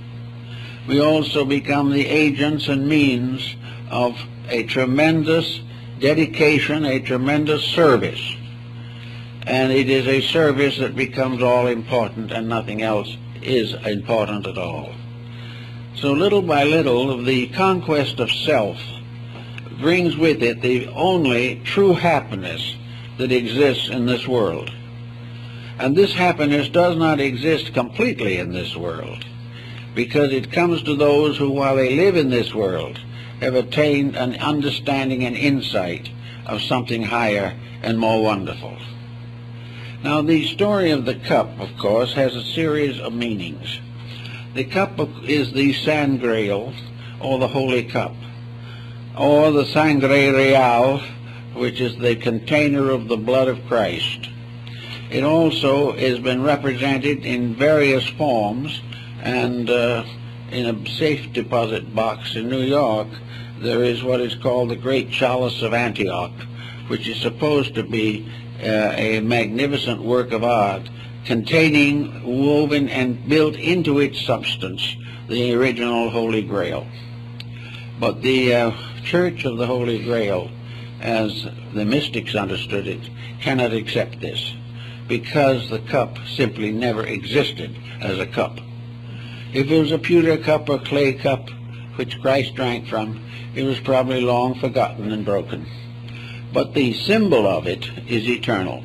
We also become the agents and means of a tremendous dedication, a tremendous service. And it is a service that becomes all important, and nothing else is important at all. So little by little, the conquest of self brings with it the only true happiness that exists in this world. And this happiness does not exist completely in this world, because it comes to those who, while they live in this world, have attained an understanding and insight of something higher and more wonderful. Now, the story of the cup, of course, has a series of meanings. The cup is the Grail, or the Holy Cup, or the Sangre Real, which is the container of the blood of Christ. It also has been represented in various forms, and in a safe deposit box in New York, there is what is called the Great Chalice of Antioch, which is supposed to be a magnificent work of art containing, woven and built into its substance, the original Holy Grail. But the Church of the Holy Grail, as the mystics understood it, cannot accept this, because the cup simply never existed as a cup. If it was a pewter cup or clay cup which Christ drank from, it was probably long forgotten and broken. But the symbol of it is eternal.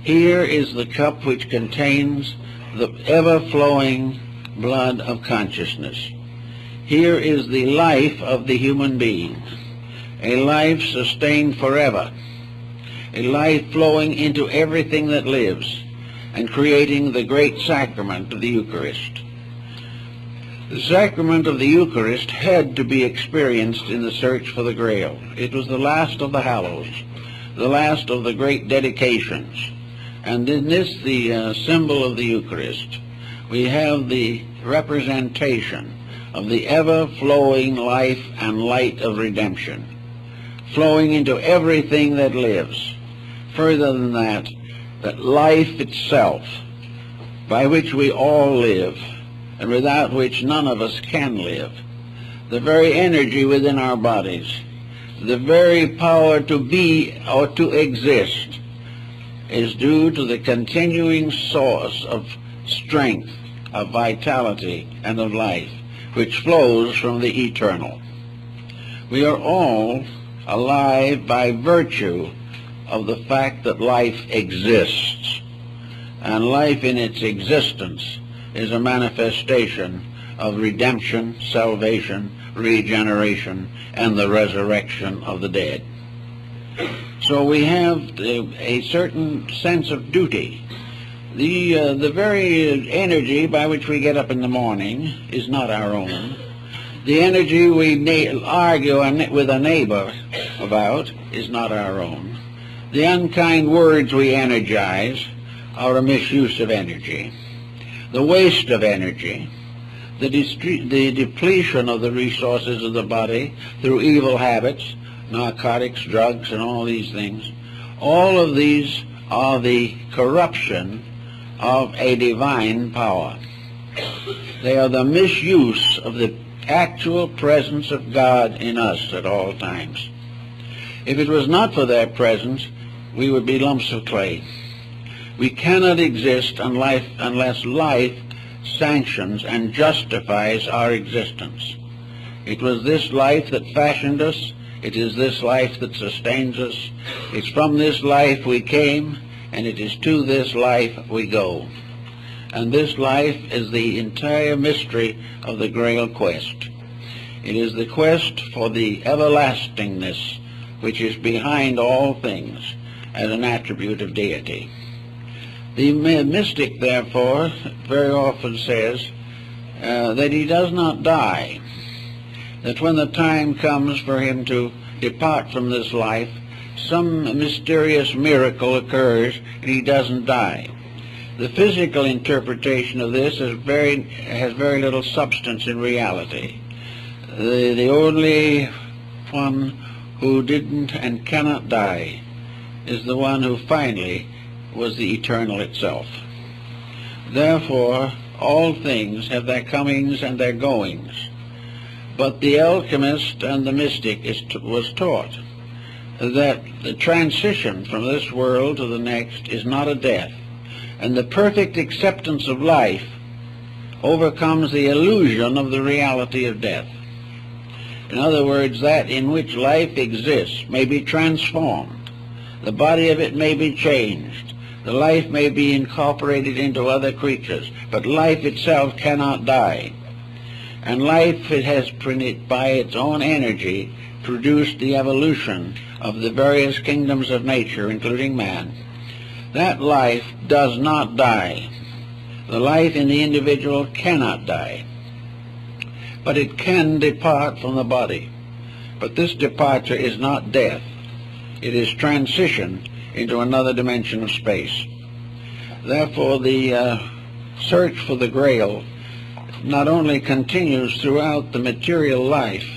Here is the cup which contains the ever-flowing blood of consciousness. Here is the life of the human being, a life sustained forever, a life flowing into everything that lives and creating the great sacrament of the Eucharist. The sacrament of the Eucharist had to be experienced in the search for the Grail. It was the last of the hallows, the last of the great dedications. And in this, the symbol of the Eucharist, we have the representation of the ever-flowing life and light of redemption, flowing into everything that lives. Further than that, that life itself, by which we all live, and without which none of us can live, the very energy within our bodies, the very power to be or to exist, is due to the continuing source of strength, of vitality, and of life, which flows from the eternal. We are all alive by virtue of the fact that life exists. and life in its existence is a manifestation of redemption, salvation, regeneration, and the resurrection of the dead. So we have a certain sense of duty. The very energy by which we get up in the morning is not our own. The energy we argue with a neighbor about is not our own. The unkind words we energize are a misuse of energy. The waste of energy, the depletion of the resources of the body through evil habits, narcotics, drugs, and all these things, all of these are the corruption of a divine power. They are the misuse of the actual presence of God in us at all times. If it was not for their presence, we would be lumps of clay. We cannot exist unless life sanctions and justifies our existence. It was this life that fashioned us. It is this life that sustains us. It's from this life we came, and it is to this life we go. And this life is the entire mystery of the Grail quest. It is the quest for the everlastingness which is behind all things as an attribute of deity. The mystic, therefore, very often says that he does not die, that when the time comes for him to depart from this life, some mysterious miracle occurs and he doesn't die. The physical interpretation of this has very little substance in reality. The only one who didn't and cannot die is the one who finally was the eternal itself. Therefore, all things have their comings and their goings. But the alchemist and the mystic was taught that the transition from this world to the next is not a death, and the perfect acceptance of life overcomes the illusion of the reality of death. In other words, that in which life exists may be transformed. The body of it may be changed. The life may be incorporated into other creatures, but life itself cannot die. And life, it has, by its own energy, produced the evolution of the various kingdoms of nature, including man. That life does not die. The life in the individual cannot die. But it can depart from the body. But this departure is not death. It is transition into another dimension of space. Therefore, the search for the Grail not only continues throughout the material life,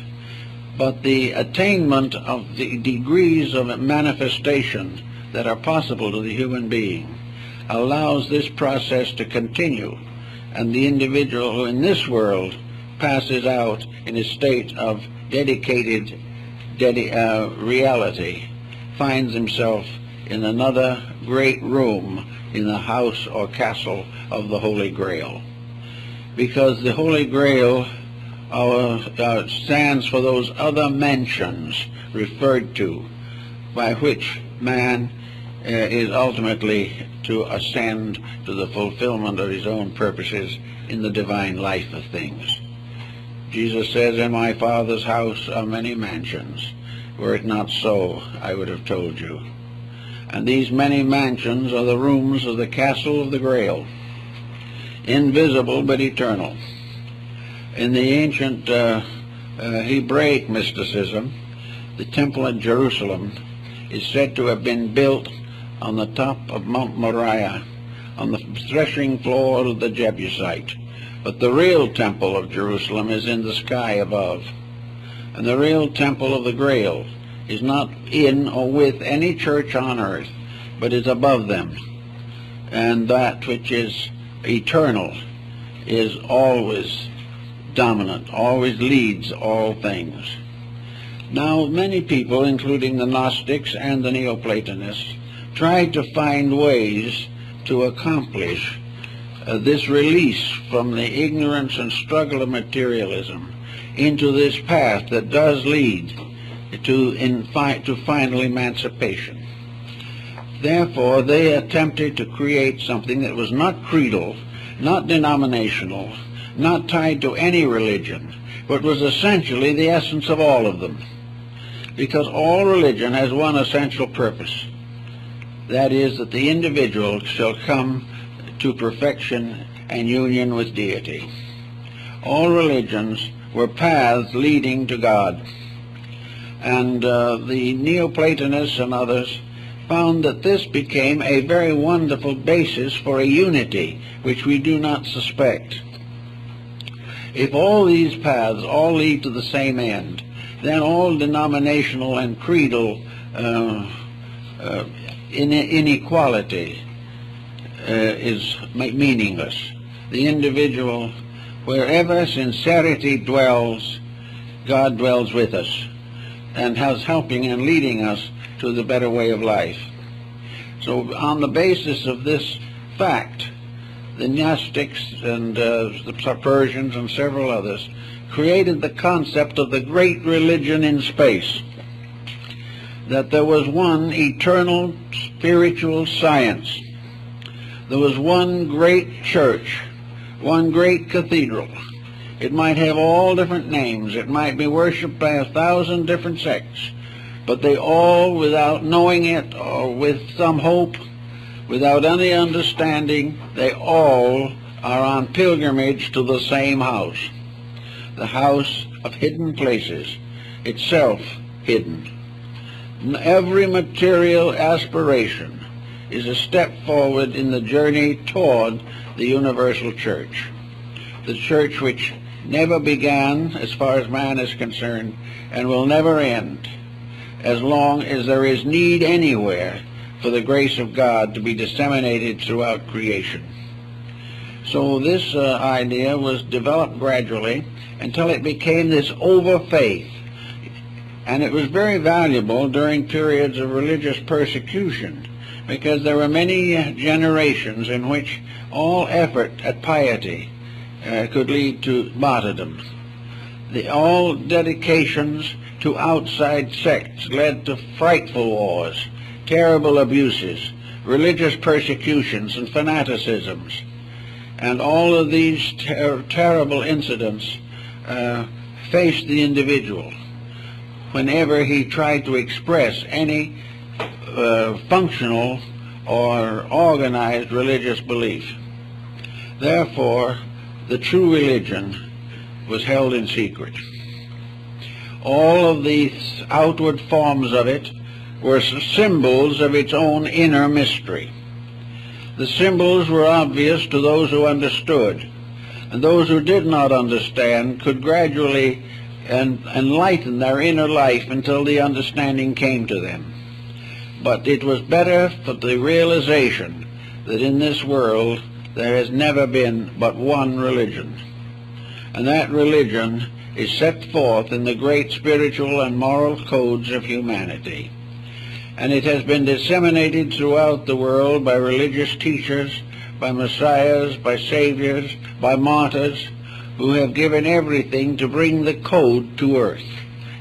but the attainment of the degrees of manifestation that are possible to the human being allows this process to continue, and the individual who in this world passes out in a state of dedicated reality finds himself in another great room in the house or castle of the Holy Grail. Because the Holy Grail stands for those other mansions referred to by which man is ultimately to ascend to the fulfillment of his own purposes in the divine life of things. Jesus says, "In my Father's house are many mansions. Were it not so, I would have told you." And these many mansions are the rooms of the castle of the Grail, invisible but eternal. In the ancient Hebraic mysticism, the temple at Jerusalem is said to have been built on the top of Mount Moriah, on the threshing floor of the Jebusite. But the real temple of Jerusalem is in the sky above. And the real temple of the Grail is not in or with any church on earth, but is above them. And that which is eternal is always dominant, always leads all things. Now, many people, including the Gnostics and the Neoplatonists, tried to find ways to accomplish this release from the ignorance and struggle of materialism into this path that does lead to final emancipation. Therefore, they attempted to create something that was not creedal, not denominational, not tied to any religion, but was essentially the essence of all of them. Because all religion has one essential purpose. That is, that the individual shall come to perfection and union with deity. All religions were paths leading to God. And the Neoplatonists and others found that this became a very wonderful basis for a unity which we do not suspect. If all these paths all lead to the same end, then all denominational and creedal inequality is meaningless. The individual, wherever sincerity dwells, God dwells with us and has helping and leading us to the better way of life. So on the basis of this fact, the Gnostics and the Persians and several others created the concept of the great religion in space, that there was one eternal spiritual science. There was one great church, one great cathedral. It might have all different names. It might be worshipped by 1,000 different sects. But they all, without knowing it or with some hope, without any understanding, they all are on pilgrimage to the same house, the house of hidden places, itself hidden. Every material aspiration is a step forward in the journey toward the universal church, the church which never began as far as man is concerned and will never end, as long as there is need anywhere for the grace of God to be disseminated throughout creation. So this idea was developed gradually until it became this over-faith, and it was very valuable during periods of religious persecution, because there were many generations in which all effort at piety could lead to martyrdom. All dedications to outside sects led to frightful wars, terrible abuses, religious persecutions, and fanaticisms. And all of these terrible incidents faced the individual whenever he tried to express any functional or organized religious belief. Therefore, the true religion was held in secret. All of these outward forms of it were symbols of its own inner mystery. The symbols were obvious to those who understood, and those who did not understand could gradually enlighten their inner life until the understanding came to them. But it was better for the realization that in this world there has never been but one religion, and that religion is set forth in the great spiritual and moral codes of humanity. And it has been disseminated throughout the world by religious teachers, by messiahs, by saviors, by martyrs, who have given everything to bring the code to earth,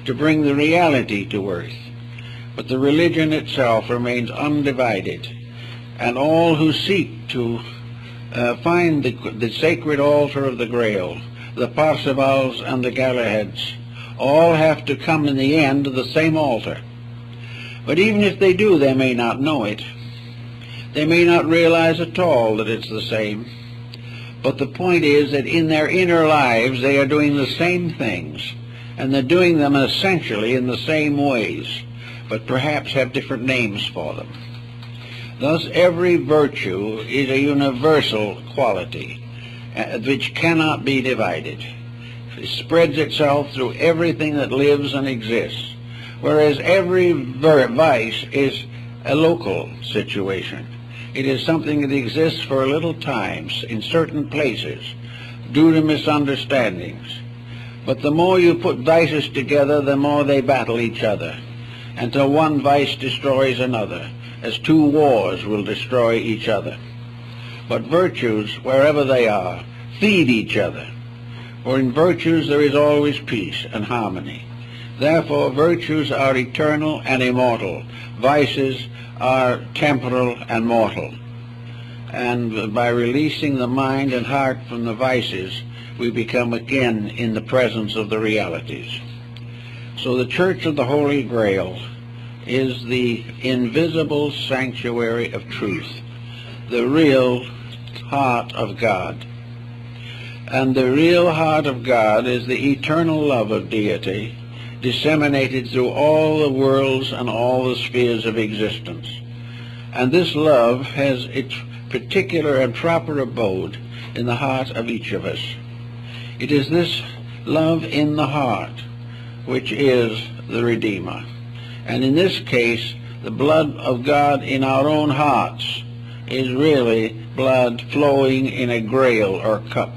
to bring the reality to earth. But the religion itself remains undivided, and all who seek to find the sacred altar of the Grail, the Parsifals and the Galahads, all have to come in the end to the same altar. But even if they do, they may not know it. They may not realize at all that it's the same. But the point is that in their inner lives they are doing the same things, and they're doing them essentially in the same ways, but perhaps have different names for them. Thus every virtue is a universal quality which cannot be divided. It spreads itself through everything that lives and exists, whereas every vice is a local situation. It is something that exists for a little time in certain places due to misunderstandings. But the more you put vices together, the more they battle each other, until one vice destroys another, as two wars will destroy each other. But virtues, wherever they are, feed each other. For in virtues there is always peace and harmony. Therefore, virtues are eternal and immortal. Vices are temporal and mortal. And by releasing the mind and heart from the vices, we become again in the presence of the realities. So the Church of the Holy Grail is the invisible sanctuary of truth, the real heart of God. And the real heart of God is the eternal love of deity, disseminated through all the worlds and all the spheres of existence. And this love has its particular and proper abode in the heart of each of us. It is this love in the heart which is the Redeemer. And in this case, the blood of God in our own hearts is really blood flowing in a grail or cup.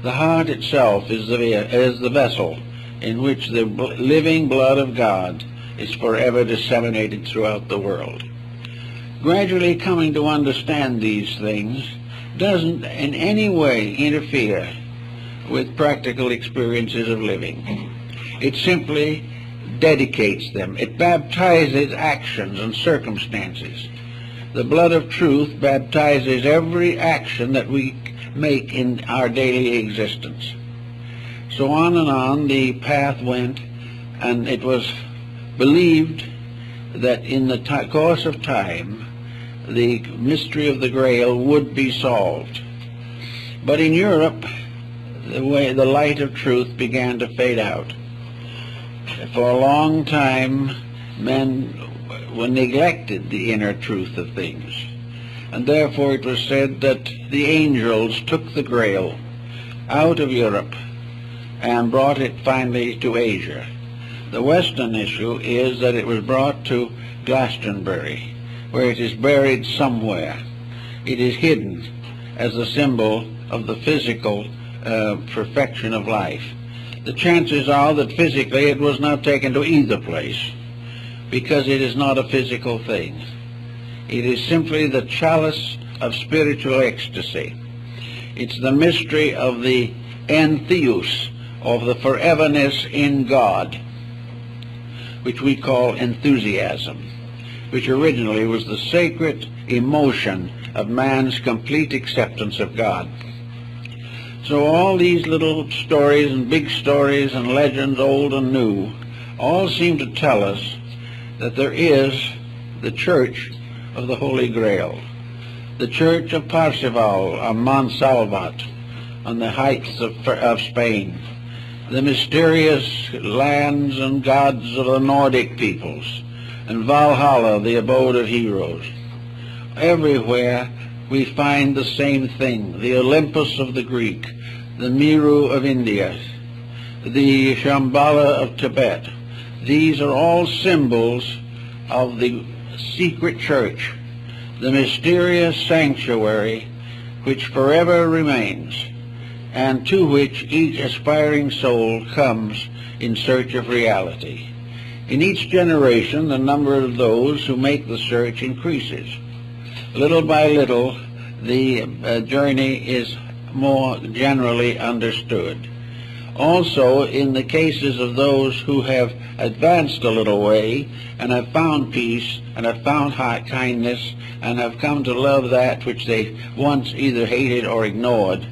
The heart itself is the vessel in which the living blood of God is forever disseminated throughout the world. Gradually coming to understand these things doesn't in any way interfere with practical experiences of living. It simply dedicates them. It baptizes actions and circumstances. The blood of truth baptizes every action that we make in our daily existence. So on the path went, and it was believed that in the course of time the mystery of the Grail would be solved. But in Europe, the light of truth began to fade out. For a long time, men neglected the inner truth of things, and therefore it was said that the angels took the Grail out of Europe and brought it finally to Asia. The Western issue is that it was brought to Glastonbury, where it is buried somewhere. It is hidden as a symbol of the physical perfection of life. The chances are that physically it was not taken to either place, because it is not a physical thing. It is simply the chalice of spiritual ecstasy. It's the mystery of the entheos, of the foreverness in God, which we call enthusiasm, which originally was the sacred emotion of man's complete acceptance of God. So all these little stories and big stories and legends, old and new, all seem to tell us that there is the Church of the Holy Grail, the Church of Parzival or Montsalvat on the heights of Spain, the mysterious lands and gods of the Nordic peoples, and Valhalla, the abode of heroes. Everywhere we find the same thing: the Olympus of the Greek, the Meru of India, the Shambhala of Tibet. These are all symbols of the secret church, the mysterious sanctuary which forever remains, and to which each aspiring soul comes in search of reality. In each generation, the number of those who make the search increases. Little by little, the journey is more generally understood. Also, in the cases of those who have advanced a little way and have found peace and have found kindness and have come to love that which they once either hated or ignored,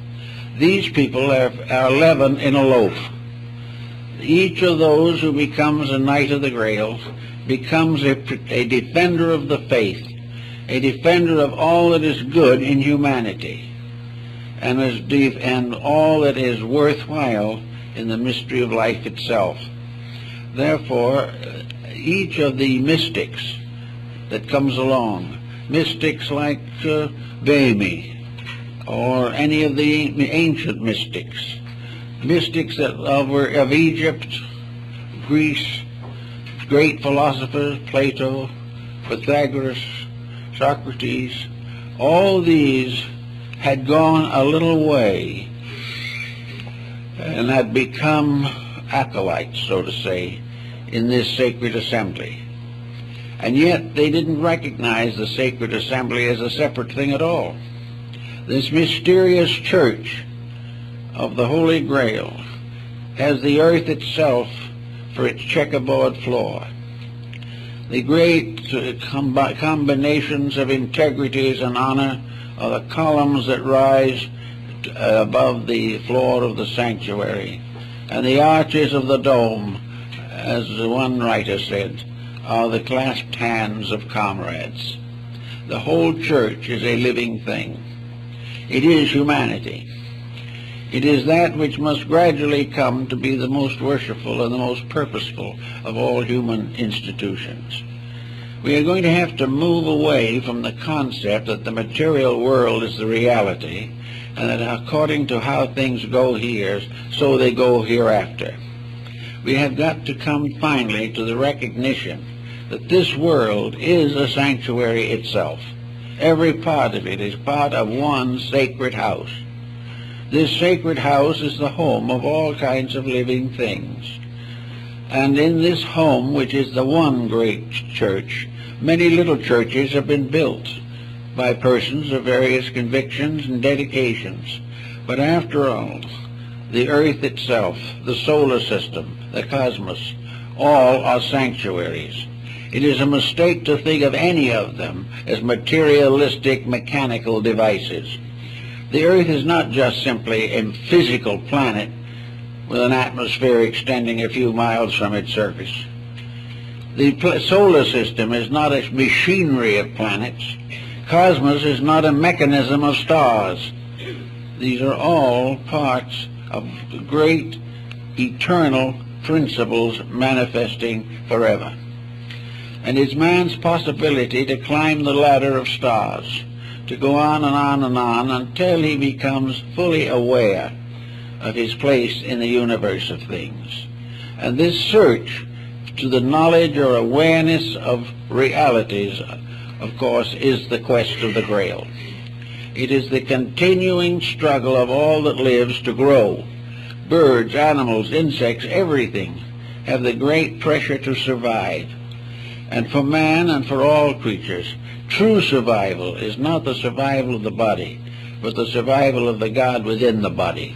these people are leaven in a loaf. Each of those who becomes a knight of the Grail becomes a defender of the faith, a defender of all that is good in humanity, and all that is worthwhile in the mystery of life itself. Therefore, each of the mystics that comes along, mystics like Bami, or any of the ancient mystics, mystics of Egypt, Greece, great philosophers, Plato, Pythagoras, Socrates, all these had gone a little way and had become acolytes, so to say, in this sacred assembly. And yet they didn't recognize the sacred assembly as a separate thing at all. This mysterious church of the Holy Grail has the earth itself for its checkerboard floor. The great combinations of integrities and honor are the columns that rise above the floor of the sanctuary, and the arches of the dome, as one writer said, are the clasped hands of comrades. The whole church is a living thing. It is humanity. It is that which must gradually come to be the most worshipful and the most purposeful of all human institutions. We are going to have to move away from the concept that the material world is the reality, and that according to how things go here, so they go hereafter. We have got to come finally to the recognition that this world is a sanctuary itself. Every part of it is part of one sacred house. This sacred house is the home of all kinds of living things. And in this home, which is the one great church, many little churches have been built by persons of various convictions and dedications. But after all, the earth itself, the solar system, the cosmos, all are sanctuaries. It is a mistake to think of any of them as materialistic mechanical devices. The earth is not just simply a physical planet with an atmosphere extending a few miles from its surface. The solar system is not a machinery of planets. Cosmos is not a mechanism of stars. These are all parts of great eternal principles manifesting forever. And it's man's possibility to climb the ladder of stars, to go on and on and on until he becomes fully aware of his place in the universe of things. And this search to the knowledge or awareness of realities, of course, is the quest of the Grail. It is the continuing struggle of all that lives to grow. Birds, animals, insects, everything have the great pressure to survive. And for man and for all creatures, true survival is not the survival of the body, but the survival of the God within the body.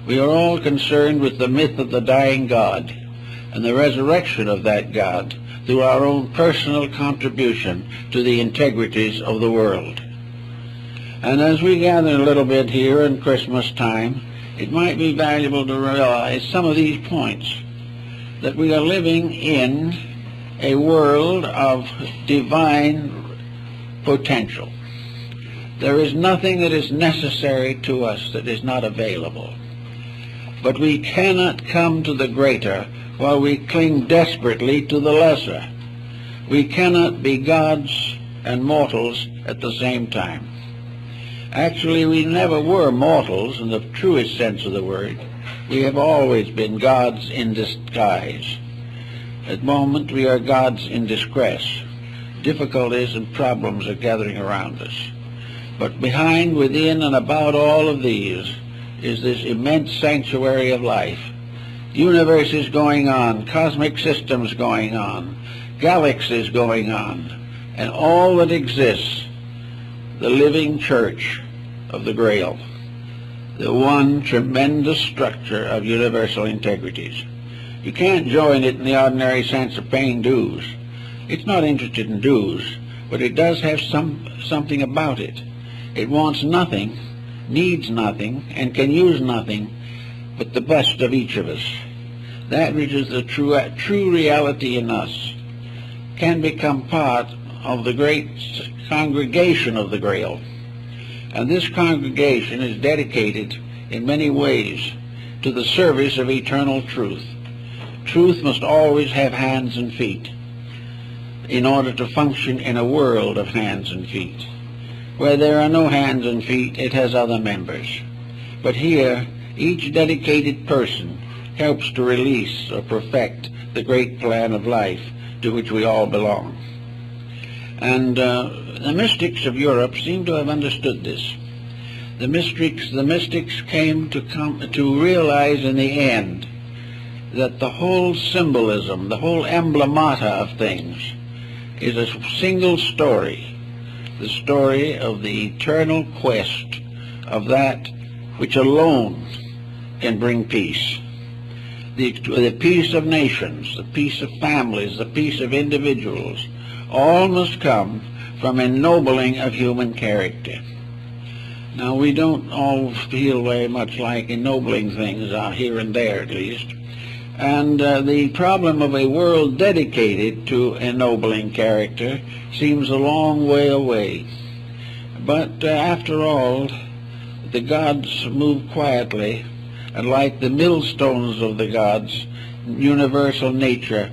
We are all concerned with the myth of the dying God and the resurrection of that God through our own personal contribution to the integrities of the world. And as we gather a little bit here in Christmas time, it might be valuable to realize some of these points, that we are living in a world of divine potential. There is nothing that is necessary to us that is not available. But we cannot come to the greater while we cling desperately to the lesser. We cannot be gods and mortals at the same time. Actually, we never were mortals in the truest sense of the word. We have always been gods in disguise. At the moment, we are gods in distress. Difficulties and problems are gathering around us. But behind, within, and about all of these is this immense sanctuary of life. Universe is going on, cosmic systems going on, galaxies going on, and all that exists, the living church of the Grail, the one tremendous structure of universal integrities. You can't join it in the ordinary sense of paying dues. It's not interested in dues, but it does have something about it. It wants nothing, needs nothing, and can use nothing but the best of each of us. That which is the true reality in us can become part of the great congregation of the Grail. And this congregation is dedicated in many ways to the service of eternal truth. Truth must always have hands and feet in order to function in a world of hands and feet. Where there are no hands and feet, it has other members. But here, each dedicated person helps to release or perfect the great plan of life to which we all belong. And the mystics of Europe seem to have understood this. The mystics came to realize in the end that the whole symbolism, the whole emblemata of things, is a single story, the story of the eternal quest of that which alone can bring peace. the peace of nations, the peace of families, the peace of individuals, all must come from ennobling of human character. Now, we don't all feel very much like ennobling things, here and there at least. And the problem of a world dedicated to ennobling character seems a long way away. But after all, the gods move quietly, and like the millstones of the gods, universal nature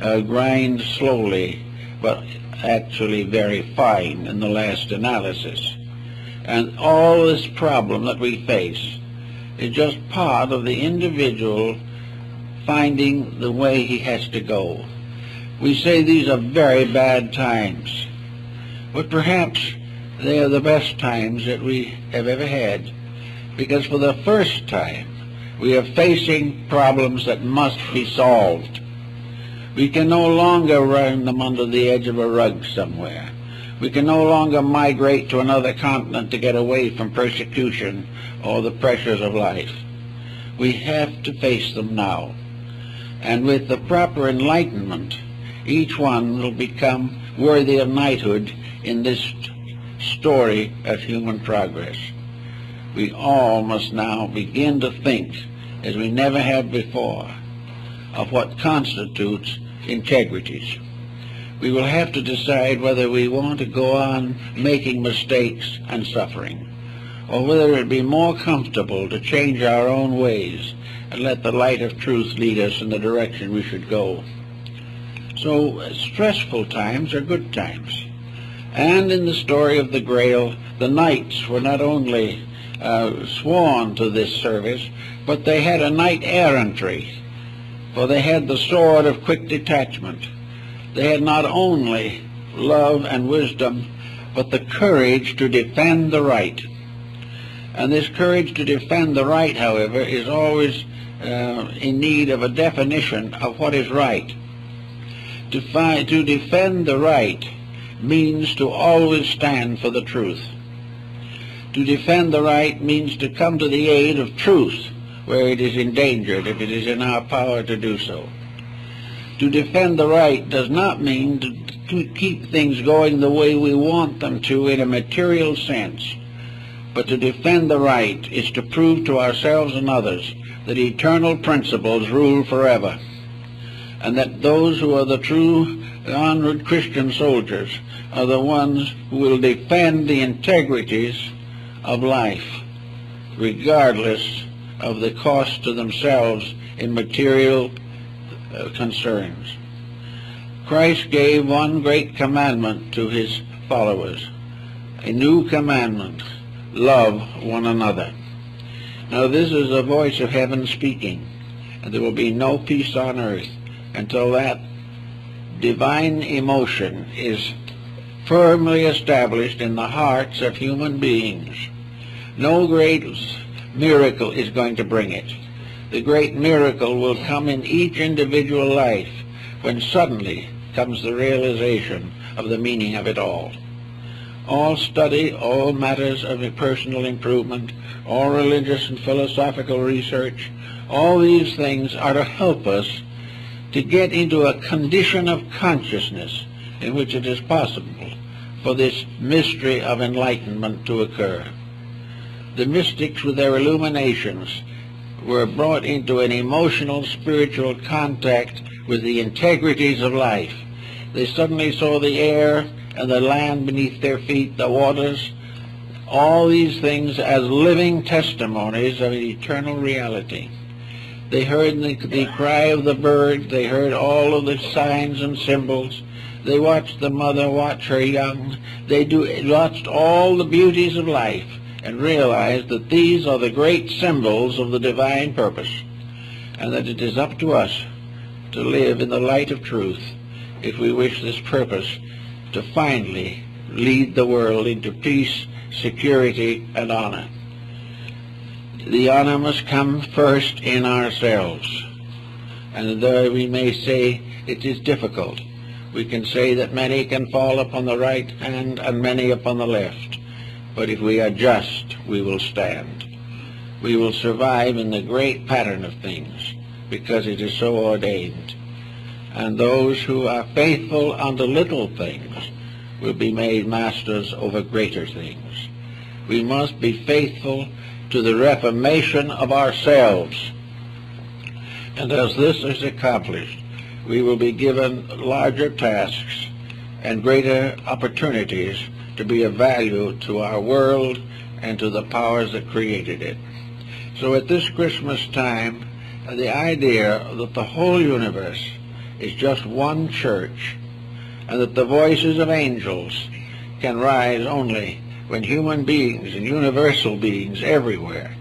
grinds slowly, but actually very fine in the last analysis. And all this problem that we face is just part of the individual finding the way he has to go. We say these are very bad times, but perhaps they are the best times that we have ever had, because for the first time we are facing problems that must be solved. We can no longer run them under the edge of a rug somewhere. We can no longer migrate to another continent to get away from persecution or the pressures of life. We have to face them now. And with the proper enlightenment, each one will become worthy of knighthood in this story of human progress. We all must now begin to think, as we never have before, of what constitutes integrities. We will have to decide whether we want to go on making mistakes and suffering, or whether it would be more comfortable to change our own ways and let the light of truth lead us in the direction we should go. So stressful times are good times. And in the story of the Grail, the knights were not only sworn to this service, but they had a knight errantry, for they had the sword of quick detachment. They had not only love and wisdom, but the courage to defend the right. And this courage to defend the right, however, is always in need of a definition of what is right. To defend the right means to always stand for the truth. To defend the right means to come to the aid of truth where it is endangered, if it is in our power to do so. To defend the right does not mean to keep things going the way we want them to in a material sense, but to defend the right is to prove to ourselves and others that eternal principles rule forever, and that those who are the true honored Christian soldiers are the ones who will defend the integrities of life, regardless of the cost to themselves in material concerns. Christ gave one great commandment to his followers, a new commandment: love one another. Now this is the voice of heaven speaking, and there will be no peace on earth until that divine emotion is firmly established in the hearts of human beings. No great miracle is going to bring it. The great miracle will come in each individual life when suddenly comes the realization of the meaning of it all. All study, all matters of personal improvement, all religious and philosophical research, all these things are to help us to get into a condition of consciousness in which it is possible for this mystery of enlightenment to occur. The mystics, with their illuminations, were brought into an emotional, spiritual contact with the integrities of life. They suddenly saw the air and the land beneath their feet, the waters, all these things as living testimonies of an eternal reality. They heard the cry of the bird. They heard all of the signs and symbols. They watched the mother watch her young. They watched all the beauties of life and realized that these are the great symbols of the divine purpose, and that it is up to us to live in the light of truth if we wish this purpose to finally lead the world into peace, security, and honor. The honor must come first in ourselves, and though we may say it is difficult, we can say that many can fall upon the right hand and many upon the left. But if we are just, we will stand. We will survive in the great pattern of things, because it is so ordained. And those who are faithful unto little things will be made masters over greater things. We must be faithful to the reformation of ourselves. And as this is accomplished, we will be given larger tasks and greater opportunities to be of value to our world and to the powers that created it. So at this Christmas time, the idea that the whole universe is just one church, and that the voices of angels can rise only when human beings and universal beings everywhere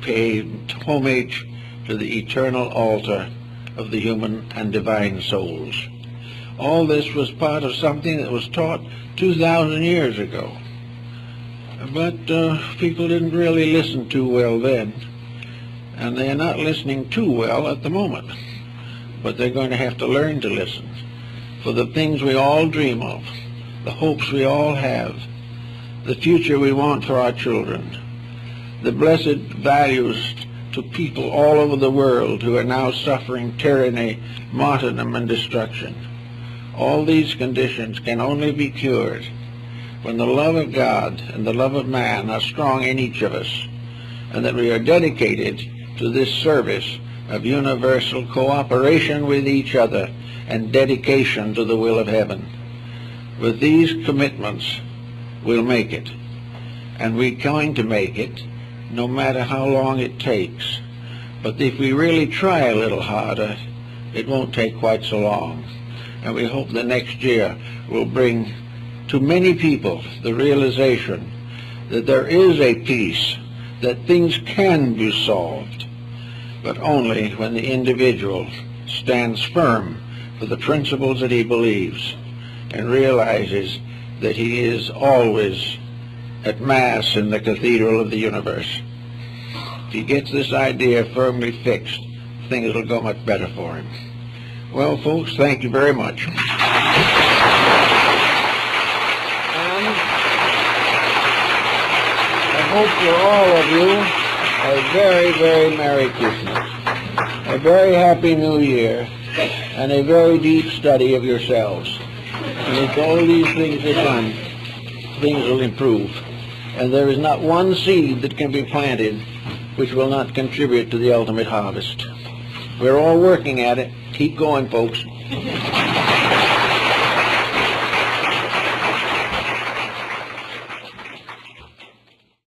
pay homage to the eternal altar of the human and divine souls. All this was part of something that was taught 2,000 years ago. But people didn't really listen too well then, and they're not listening too well at the moment. But they're going to have to learn to listen. For the things we all dream of, the hopes we all have, the future we want for our children, the blessed values to people all over the world who are now suffering tyranny, martyrdom, and destruction. All these conditions can only be cured when the love of God and the love of man are strong in each of us, and that we are dedicated to this service of universal cooperation with each other and dedication to the will of heaven. With these commitments, we'll make it. And we're going to make it, no matter how long it takes. But if we really try a little harder, it won't take quite so long. And we hope the next year will bring to many people the realization that there is a peace, that things can be solved, but only when the individual stands firm for the principles that he believes and realizes that he is always at Mass in the cathedral of the universe. If he gets this idea firmly fixed, things will go much better for him. Well, folks, thank you very much. And I hope for all of you a very, very Merry Christmas, a very Happy New Year, and a very deep study of yourselves. And if all these things are done, things will improve. And there is not one seed that can be planted which will not contribute to the ultimate harvest. We're all working at it. Keep going, folks.